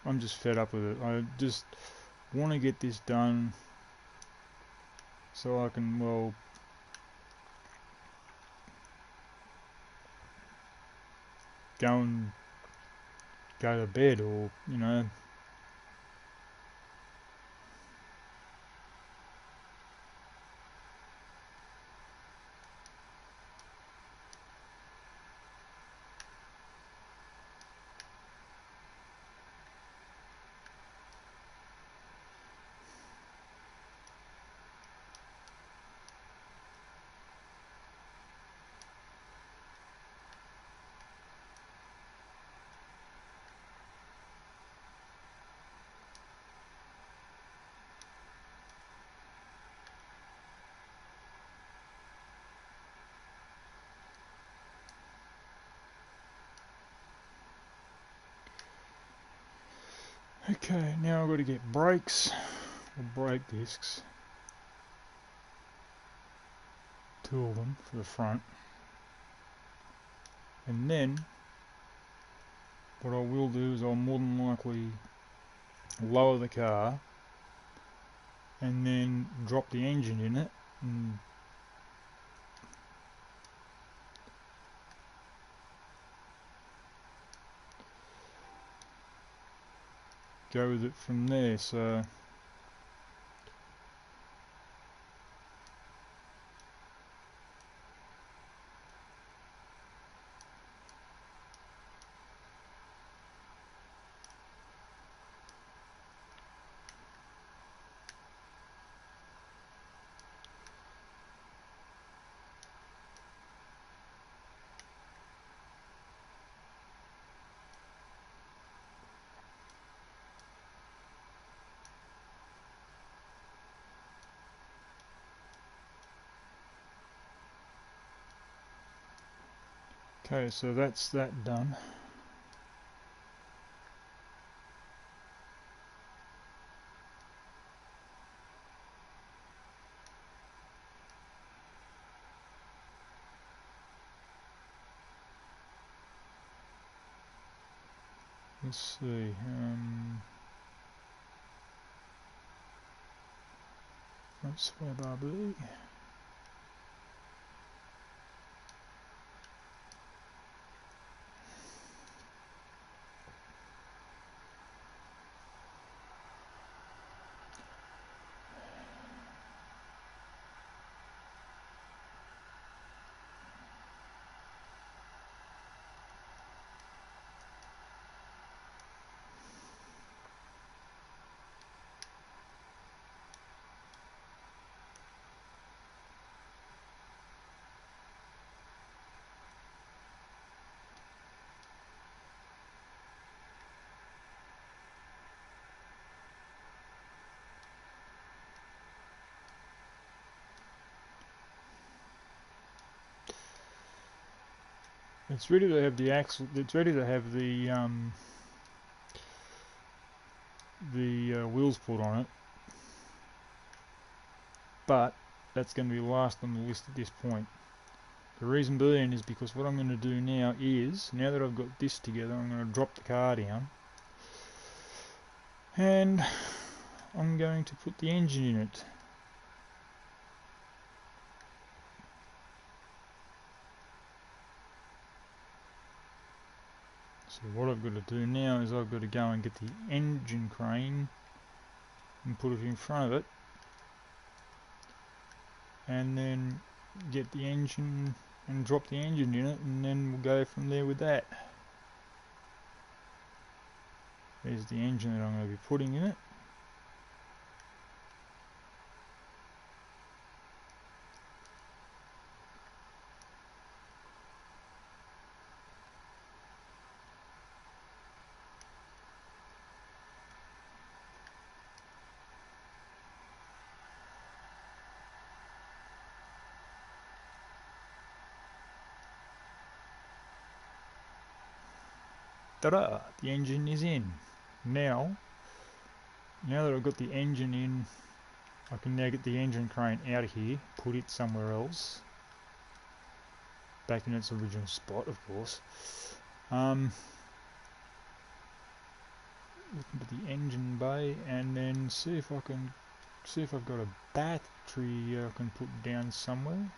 I'm just fed up with it. I just want to get this done so I can, well, go to bed, or, you know. Okay, now I've got to get brakes, or brake discs, 2 of them for the front, and then what I will do is I'll more than likely lower the car and then drop the engine in it and go with it from there. So okay, so that's that done. Let's see. Front sway bar B. It's ready to have the axle. It's ready to have the wheels put on it, but that's going to be last on the list at this point. The reason being is because what I'm going to do now is, now that I've got this together, I'm going to drop the car down and I'm going to put the engine in it. So what I've got to do now is I've got to go and get the engine crane and put it in front of it, and then get the engine and drop the engine in it, and then we'll go from there with that. There's the engine that I'm going to be putting in it. Ta-da! The engine is in. Now that I've got the engine in, I can now get the engine crane out of here, put it somewhere else, back in its original spot, of course. Look into the engine bay, and then see if I've got a battery I can put down somewhere.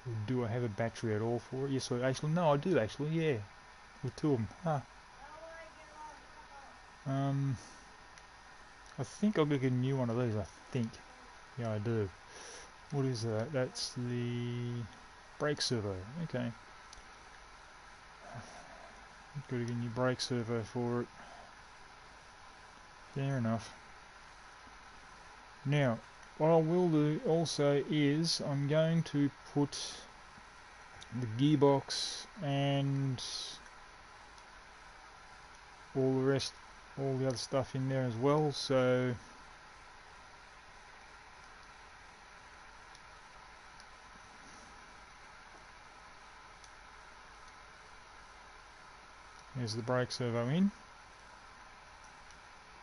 Or do I have a battery at all for it? Yes, I do actually, yeah. With two of them. Huh. I think I'll get a new one of these, I think. Yeah, I do. What is that? That's the brake servo. Okay. Got to get a new brake servo for it. Fair enough. Now, what I will do also is I'm going to put the gearbox and all the other stuff in there as well. So there's the brake servo in.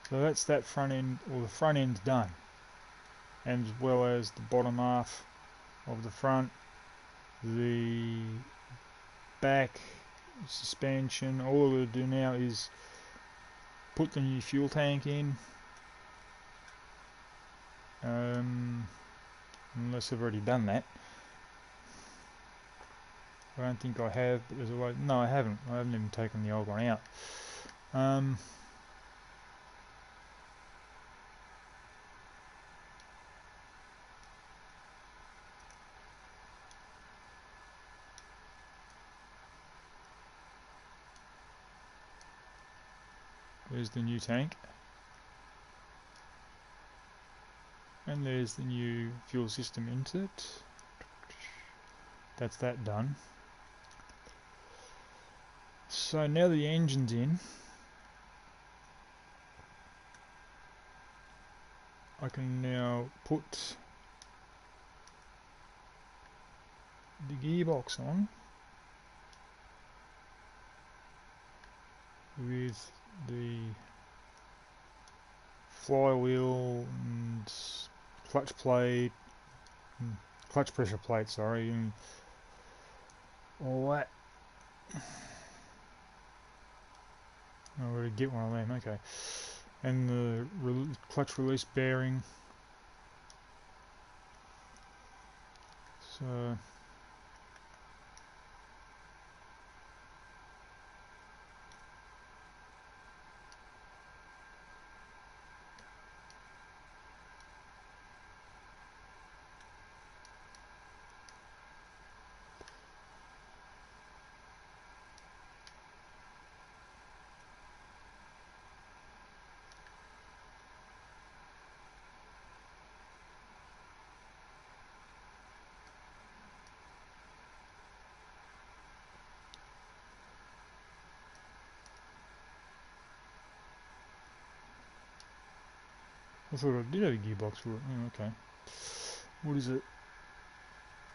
So that's that front end, or the front end's done, and as well as the bottom half of the front, the back suspension. All I've got to do now is put the new fuel tank in, unless I've already done that. I don't think I have, but there's a way. No, I haven't even taken the old one out. There's the new tank, and there's the new fuel system insert. That's that done. So now the engine's in, I can now put the gearbox on with the flywheel and clutch plate, clutch pressure plate, sorry, and all that. I'm going to get one of them, okay. And the clutch release bearing. So I thought I did have a gearbox for it. Oh, okay. What is it?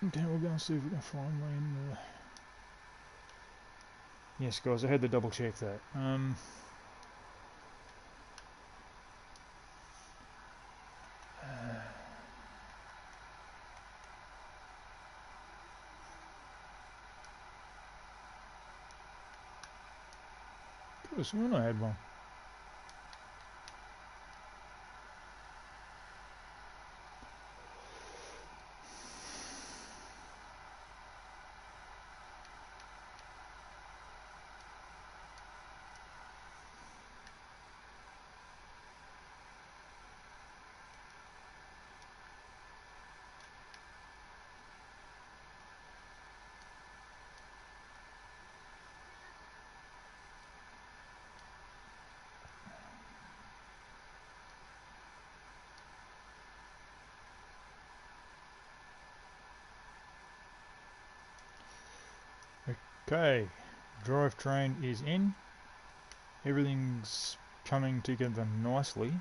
Okay, we'll go and see if we can find one in there. Yes, guys, I had to double check that. Could have sworn I had one. Okay, drivetrain is in. Everything's coming together nicely.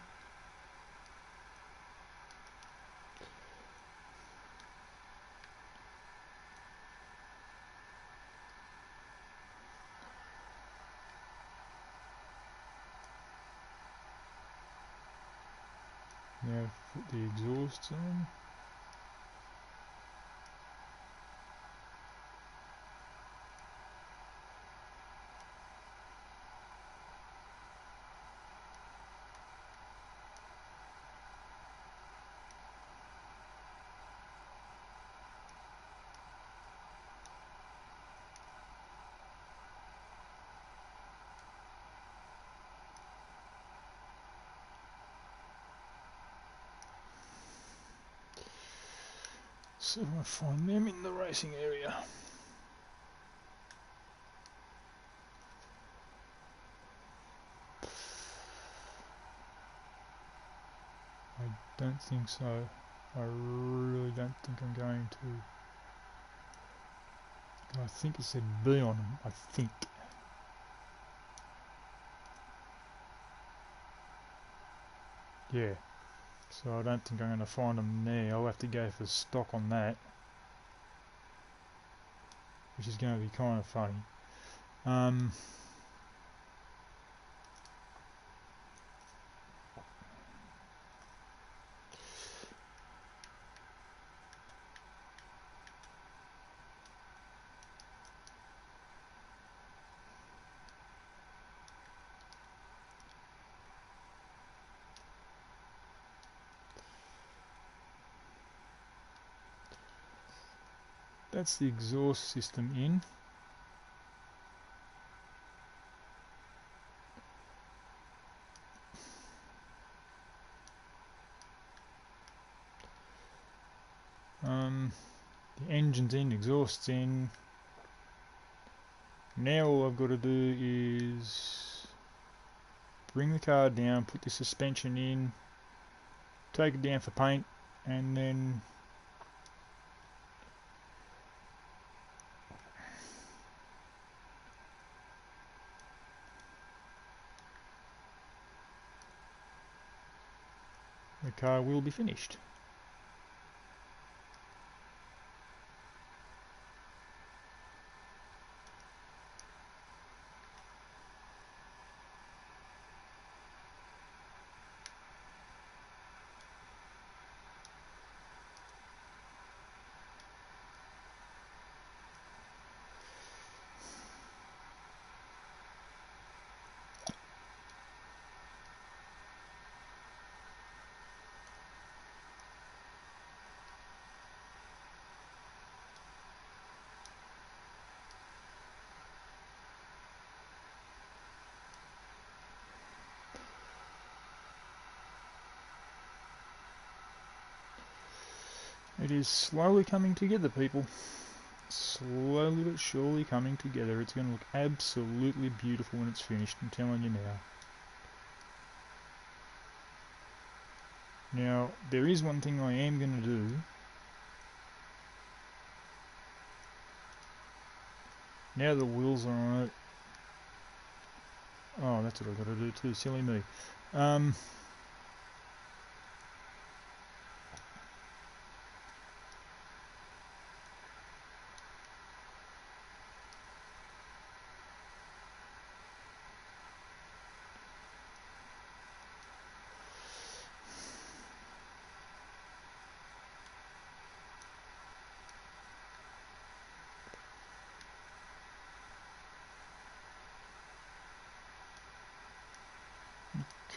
Now put the exhausts on. So I find them in the racing area. I don't think so. I really don't think I'm going to. I think it said B on them, I think. Yeah. So I don't think I'm going to find them there. I'll have to go for stock on that. Which is going to be kind of funny. That's the exhaust system in. The engine's in, exhaust's in. Now all I've got to do is bring the car down, put the suspension in, take it down for paint, and then the car will be finished. It is slowly coming together, people. Slowly but surely coming together. It's going to look absolutely beautiful when it's finished, I'm telling you now. Now, there is one thing I am going to do. Now the wheels are on it. Oh, that's what I've got to do too, silly me.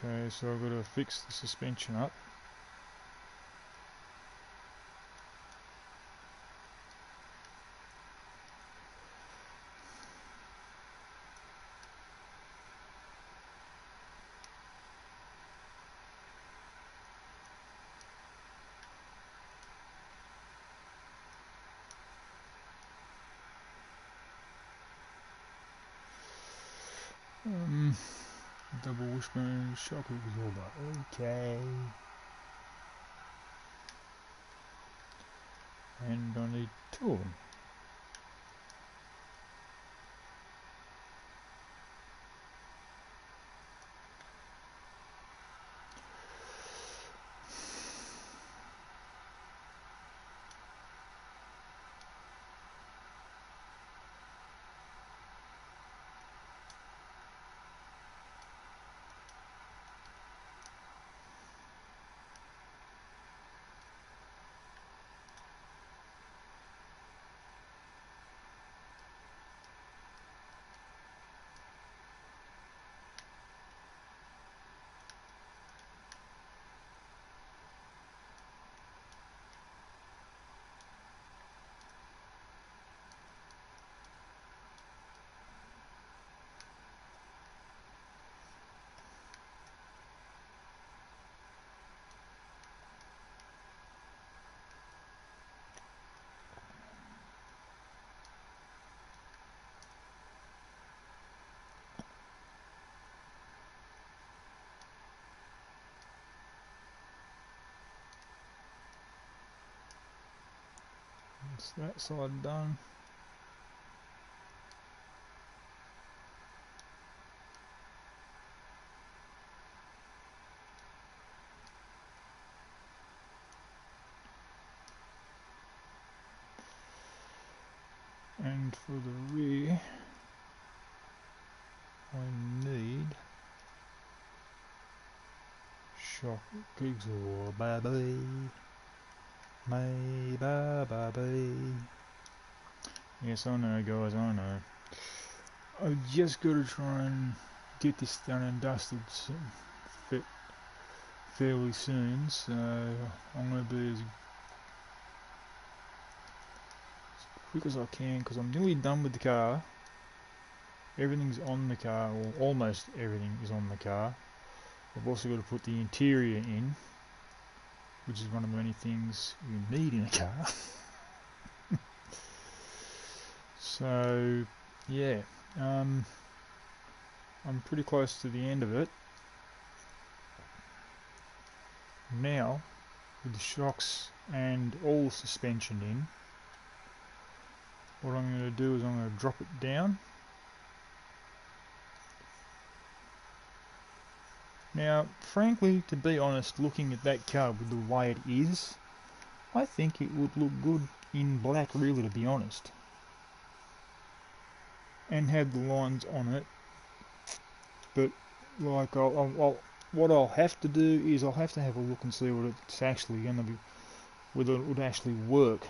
Okay, so I've got to fix the suspension up. Double wishbone shock absorber. Okay. And I need two of them. That's that side done. And for the rear, I need shock absorber, baby. My baby. Yes, I know, guys, I know. I've just got to try and get this done and dusted fairly soon, so I'm going to be as quick as I can because I'm nearly done with the car. Everything's on the car, or almost everything is on the car. I've also got to put the interior in, which is one of the many things you need in a car. So, yeah, I'm pretty close to the end of it. Now, with the shocks and all the suspension in, what I'm going to do is I'm going to drop it down. Now, frankly, to be honest, looking at that car with the way it is, I think it would look good in black, really, to be honest. And have the lines on it. But, like, what I'll have to do is I'll have to have a look and see what it's actually going to be, whether it would actually work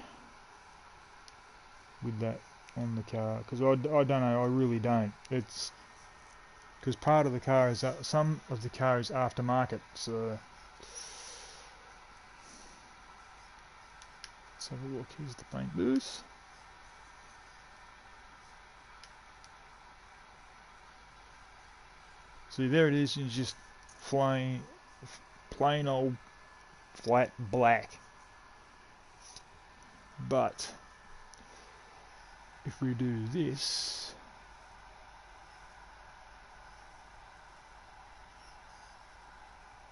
with that on the car. Because I don't know, I really don't. It's because part of the car is, some of the car is aftermarket, so let's have a look. Here's the paint booth. See, there it is. It's just plain old flat black. But if we do this,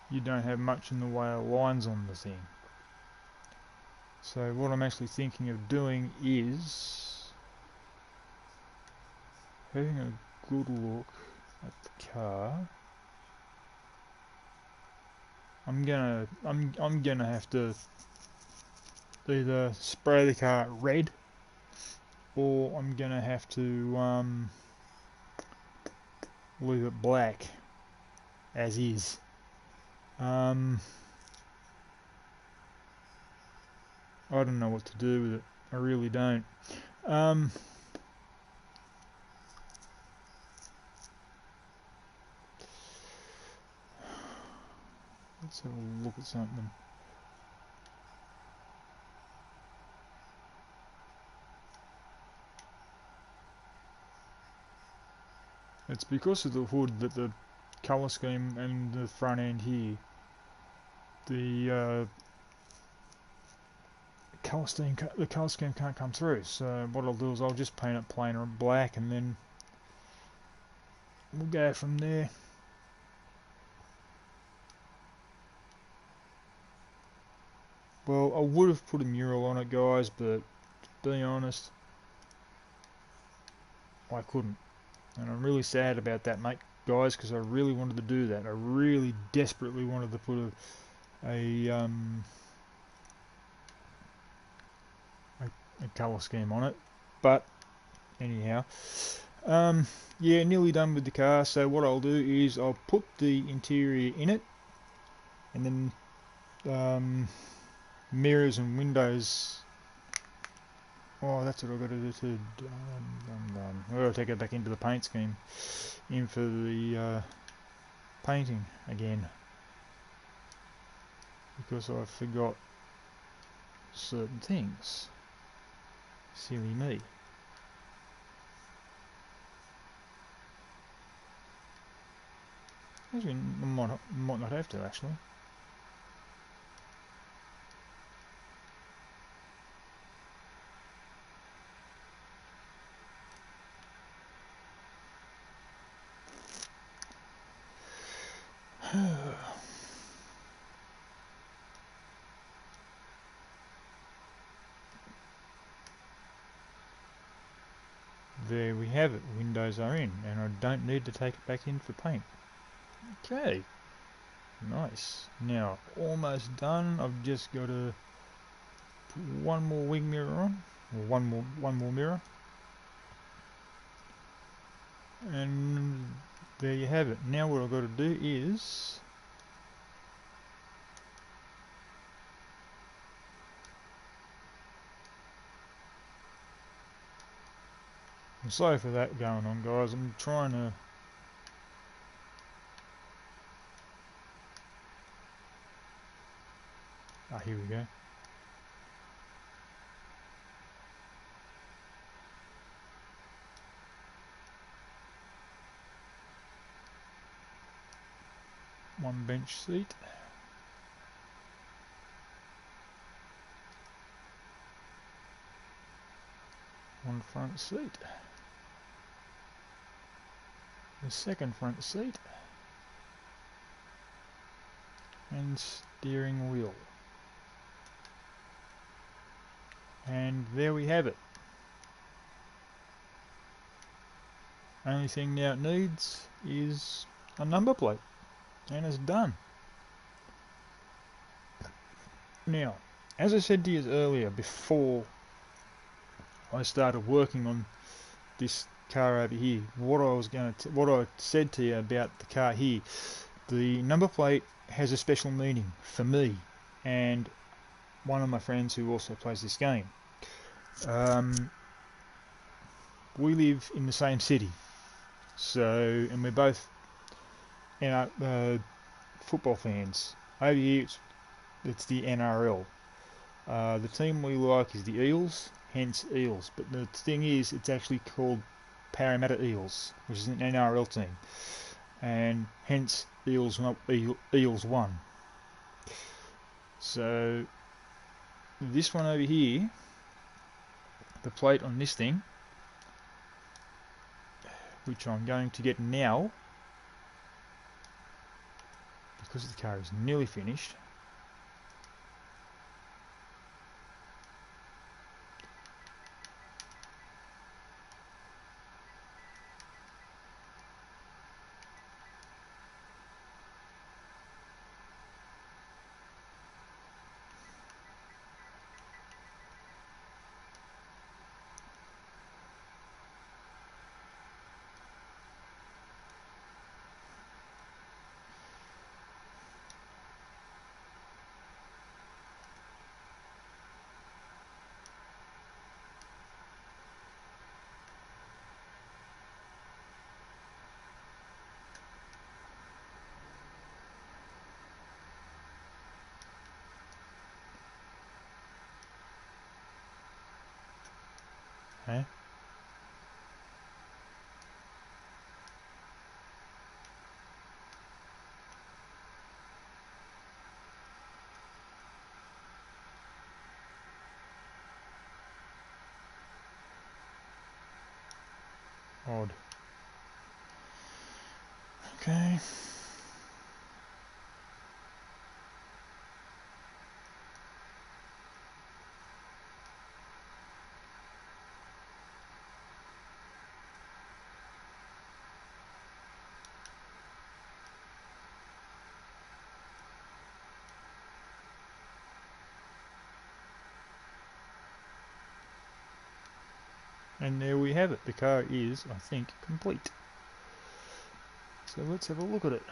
you don't have much in the way of lines on the thing. So what I'm actually thinking of doing is having a good look at the car. I'm gonna have to either spray the car red, or I'm gonna have to leave it black as is. I don't know what to do with it. I really don't. Let's have a look at something. It's because of the hood that the colour scheme and the front end here, the colour scheme can't come through. So what I'll do is I'll just paint it plain or black, and then we'll go from there. Well, I would have put a mural on it, guys, but to be honest, I couldn't. And I'm really sad about that, mate, guys, because I really wanted to do that. I really desperately wanted to put a colour scheme on it. But anyhow, yeah, nearly done with the car. So what I'll do is I'll put the interior in it, and then mirrors and windows. Oh, that's what I've got to do too. I've got to take it back into the paint scheme, in for the painting again, because I forgot certain things. Silly me. Actually, I might not have to, actually. There we have it. Windows are in, and I don't need to take it back in for paint. Okay. Nice. Now, almost done. I've just got to put one more wing mirror on, or one more mirror, and there you have it. Now what I've got to do is I'm sorry for that going on, guys. I'm trying to here we go. One bench seat. One front seat. The second front seat. And steering wheel. And there we have it. Only thing now it needs is a number plate. And it's done. Now, as I said to you earlier, before I started working on this car over here, what I said to you about the car here, the number plate has a special meaning for me and one of my friends who also plays this game. We live in the same city, and we're both football fans. Over here, it's the NRL. The team we like is the Eels, hence Eels. But the thing is, it's actually called Parramatta Eels, which is an NRL team, and hence Eels won. So this one over here, the plate on this thing, which I'm going to get now, because the car is nearly finished. Eh? Odd. Okay. And there we have it. The car is, I think, complete. So let's have a look at it.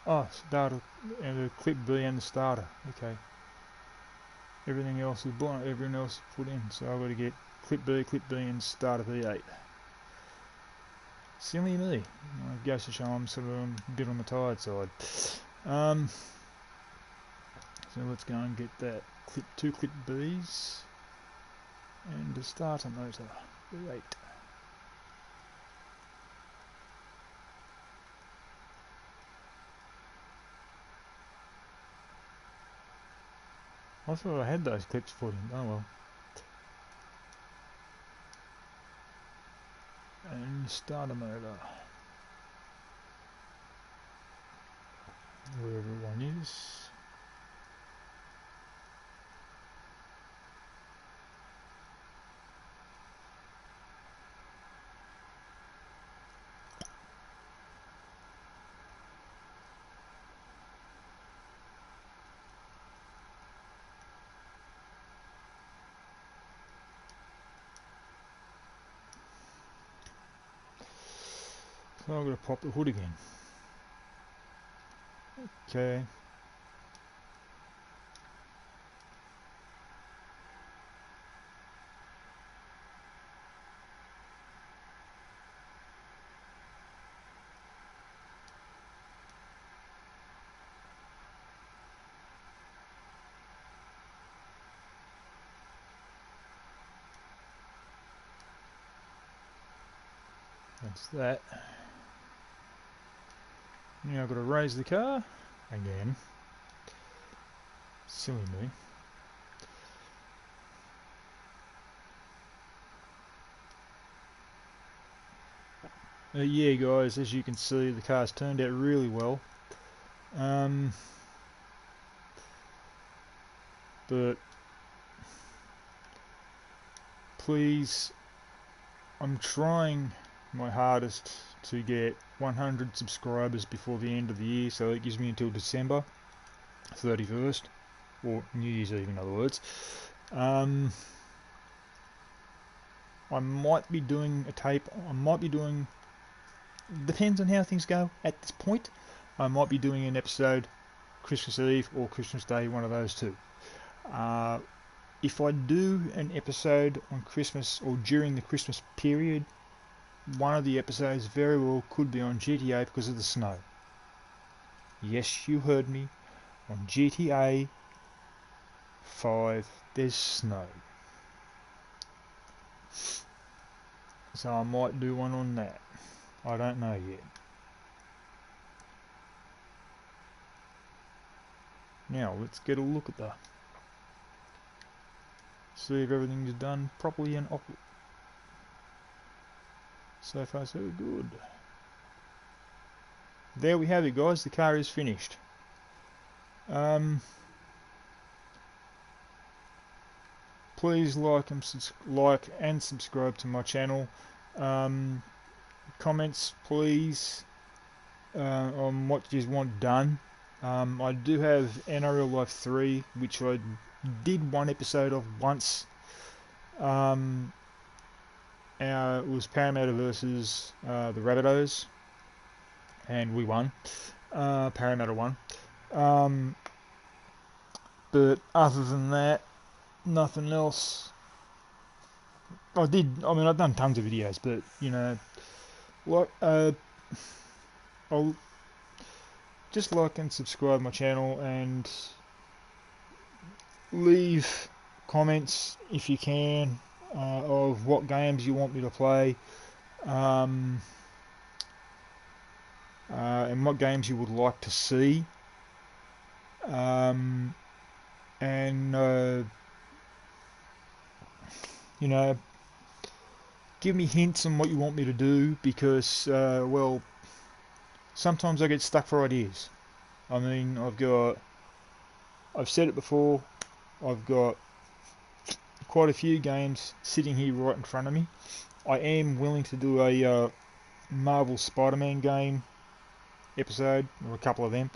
Oh, starter, and the clip B and the starter. Okay. Everything else is blind. Everything else is put in. So I've got to get clip B, and starter V8. Silly me. I goes to show I'm sort of a bit on the tired side. So let's go and get that two clip Bs and the starter motor V8. I thought I had those clips put in. Oh well. And starter motor. Wherever one is. So I'm going to pop the hood again. Okay. That's that. Now I've got to raise the car again. Silly me. Yeah guys, as you can see the car's turned out really well. But please, I'm trying my hardest to get 100 subscribers before the end of the year, so it gives me until December 31st, or New Year's Eve in other words. I might be doing a tape, depends on how things go at this point. I might be doing an episode Christmas Eve or Christmas Day, one of those two. If I do an episode on Christmas or during the Christmas period, one of the episodes very well could be on GTA because of the snow. Yes, you heard me. On GTA 5, there's snow. So I might do one on that. I don't know yet. Now, let's get a look at see if everything's done properly and so far so good. There we have it guys, the car is finished. Please like and subscribe to my channel. Comments please on what you want done. I do have NRL Life 3, which I did one episode of once. It was Parramatta versus the Rabbitohs, and we won. Parramatta won. But other than that, nothing else. I've done tons of videos, but you know, like I'll just like and subscribe my channel, and leave comments if you can, of what games you want me to play, um, and what games you would like to see, and you know, give me hints on what you want me to do, because well, sometimes I get stuck for ideas. I mean, I've said it before, I've got quite a few games sitting here right in front of me. I am willing to do a Marvel Spider-Man game episode, or a couple of them.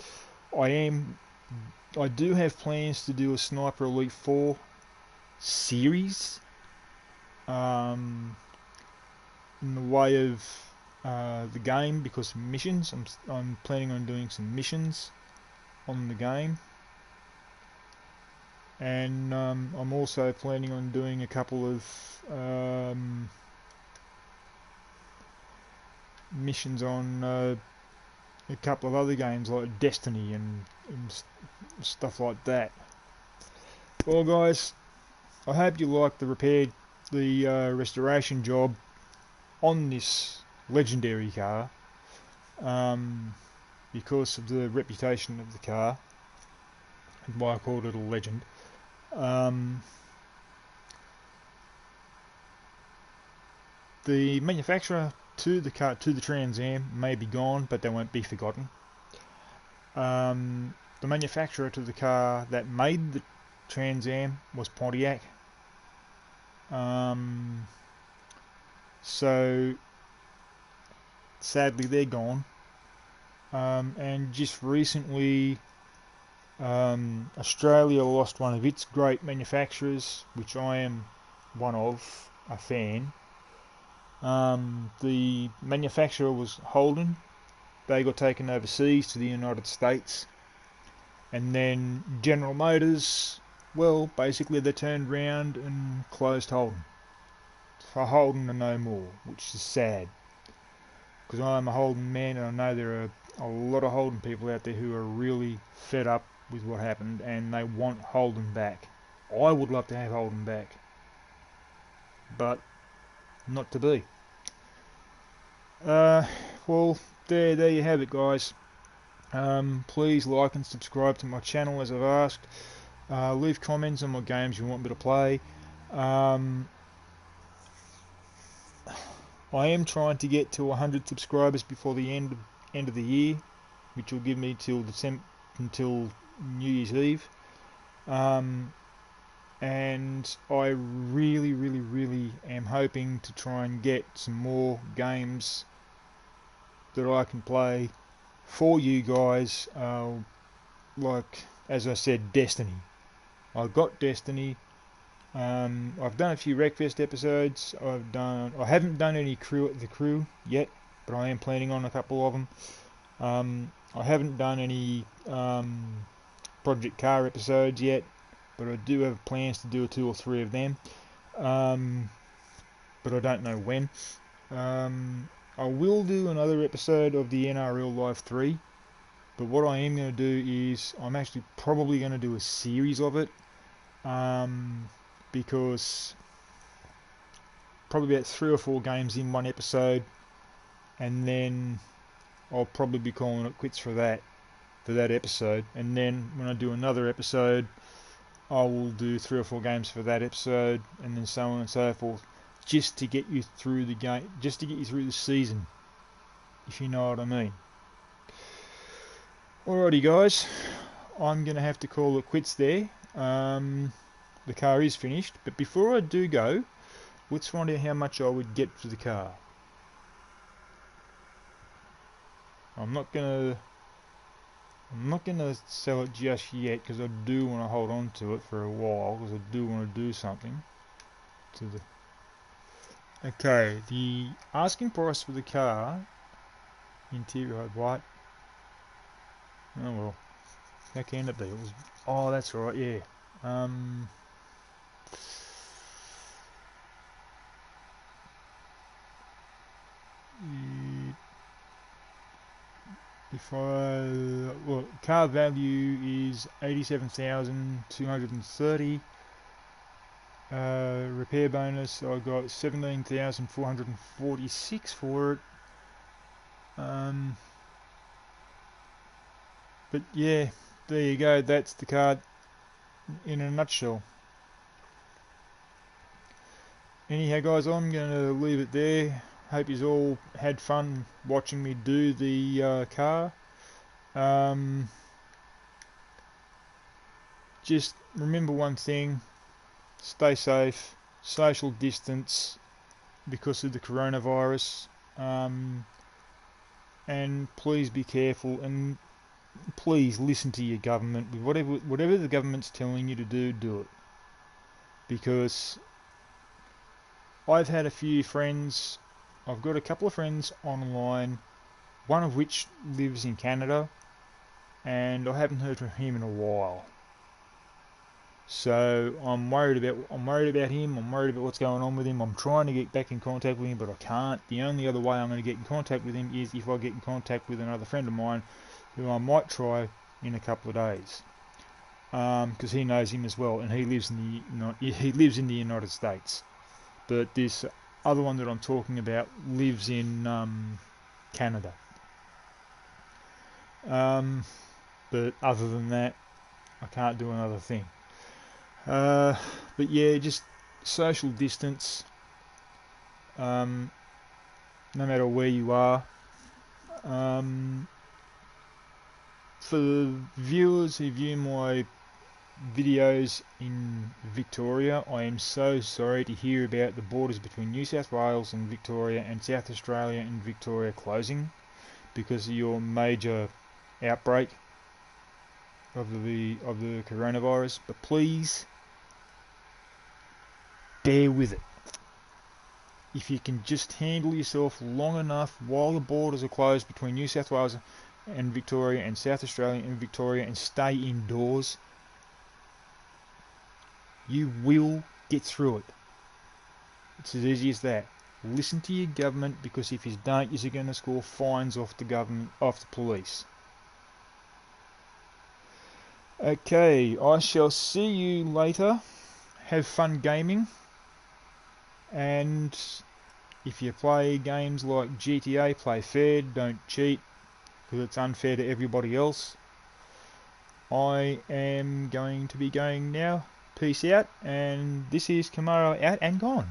I do have plans to do a Sniper Elite 4 series, in the way of the game, because missions. I'm planning on doing some missions on the game, and I'm also planning on doing a couple of missions on a couple of other games like Destiny and stuff like that. Well, guys, I hope you liked the restoration job on this legendary car, because of the reputation of the car, and why I called it a legend. The manufacturer to the Trans Am may be gone, but they won't be forgotten. The manufacturer to the car that made the Trans Am was Pontiac. So sadly they're gone. And just recently, Australia lost one of its great manufacturers, which I am one of, a fan. The manufacturer was Holden. They got taken overseas to the United States, and then General Motors, well, basically they turned round and closed Holden. For Holden to no more, which is sad, because I'm a Holden man, and I know there are a lot of Holden people out there who are really fed up with what happened, and they want Holden back. I would love to have Holden back, but not to be. Well, there you have it, guys. Please like and subscribe to my channel, as I've asked. Leave comments on what games you want me to play. I am trying to get to 100 subscribers before the end of the year, which will give me until New Year's Eve. And I really am hoping to try and get some more games that I can play for you guys, like, as I said, Destiny. I've got Destiny. I've done a few Wreckfest episodes. I haven't done any the crew yet, but I am planning on a couple of them. I haven't done any Project Car episodes yet, but I do have plans to do 2 or 3 of them. But I don't know when. I will do another episode of the NRL Live 3, but what I am going to do is I'm actually probably going to do a series of it, because probably about 3 or 4 games in one episode, and then I'll probably be calling it quits for that episode. And then when I do another episode, I will do 3 or 4 games for that episode, and then so on and so forth, just to get you through the game, just to get you through the season, if you know what I mean. Alrighty, guys, I'm going to have to call it quits there. The car is finished, but before I do go, let's find out how much I would get for the car. I'm not gonna sell it just yet, because I do want to hold on to it for a while, because I do want to do something to the... Okay, the asking price for the car, interior white. Oh well, how can it be? It was... Oh, that's right, yeah. if I, well, car value is 87,230. Repair bonus, I got 17,446 for it. But yeah, there you go. That's the card in a nutshell. Anyhow, guys, I'm going to leave it there. Hope you all had fun watching me do the car. Just remember one thing: stay safe, social distance because of the coronavirus, and please be careful, and please listen to your government. Whatever the government's telling you to do it. Because I've had a few friends, I've got a couple of friends online, one of which lives in Canada, and I haven't heard from him in a while. So I'm worried about him. I'm worried about what's going on with him. I'm trying to get back in contact with him, but I can't. The only other way I'm going to get in contact with him is if I get in contact with another friend of mine, who I might try in a couple of days, because he knows him as well, and he lives in the United States. But this other one that I'm talking about lives in Canada. But other than that, I can't do another thing. But yeah, just social distance, no matter where you are. For the viewers who view my videos in Victoria, I am so sorry to hear about the borders between New South Wales and Victoria and South Australia and Victoria closing because of your major outbreak of the coronavirus. But please bear with it. If you can just handle yourself long enough while the borders are closed between New South Wales and Victoria and South Australia and Victoria, and stay indoors, you will get through it. It's as easy as that. Listen to your government, because if you don't, you're going to score fines off the government, off the police. Okay, I shall see you later. Have fun gaming. And if you play games like GTA, play fair, don't cheat, because it's unfair to everybody else. I am going to be going now. Peace out, and this is Kamaro out and gone.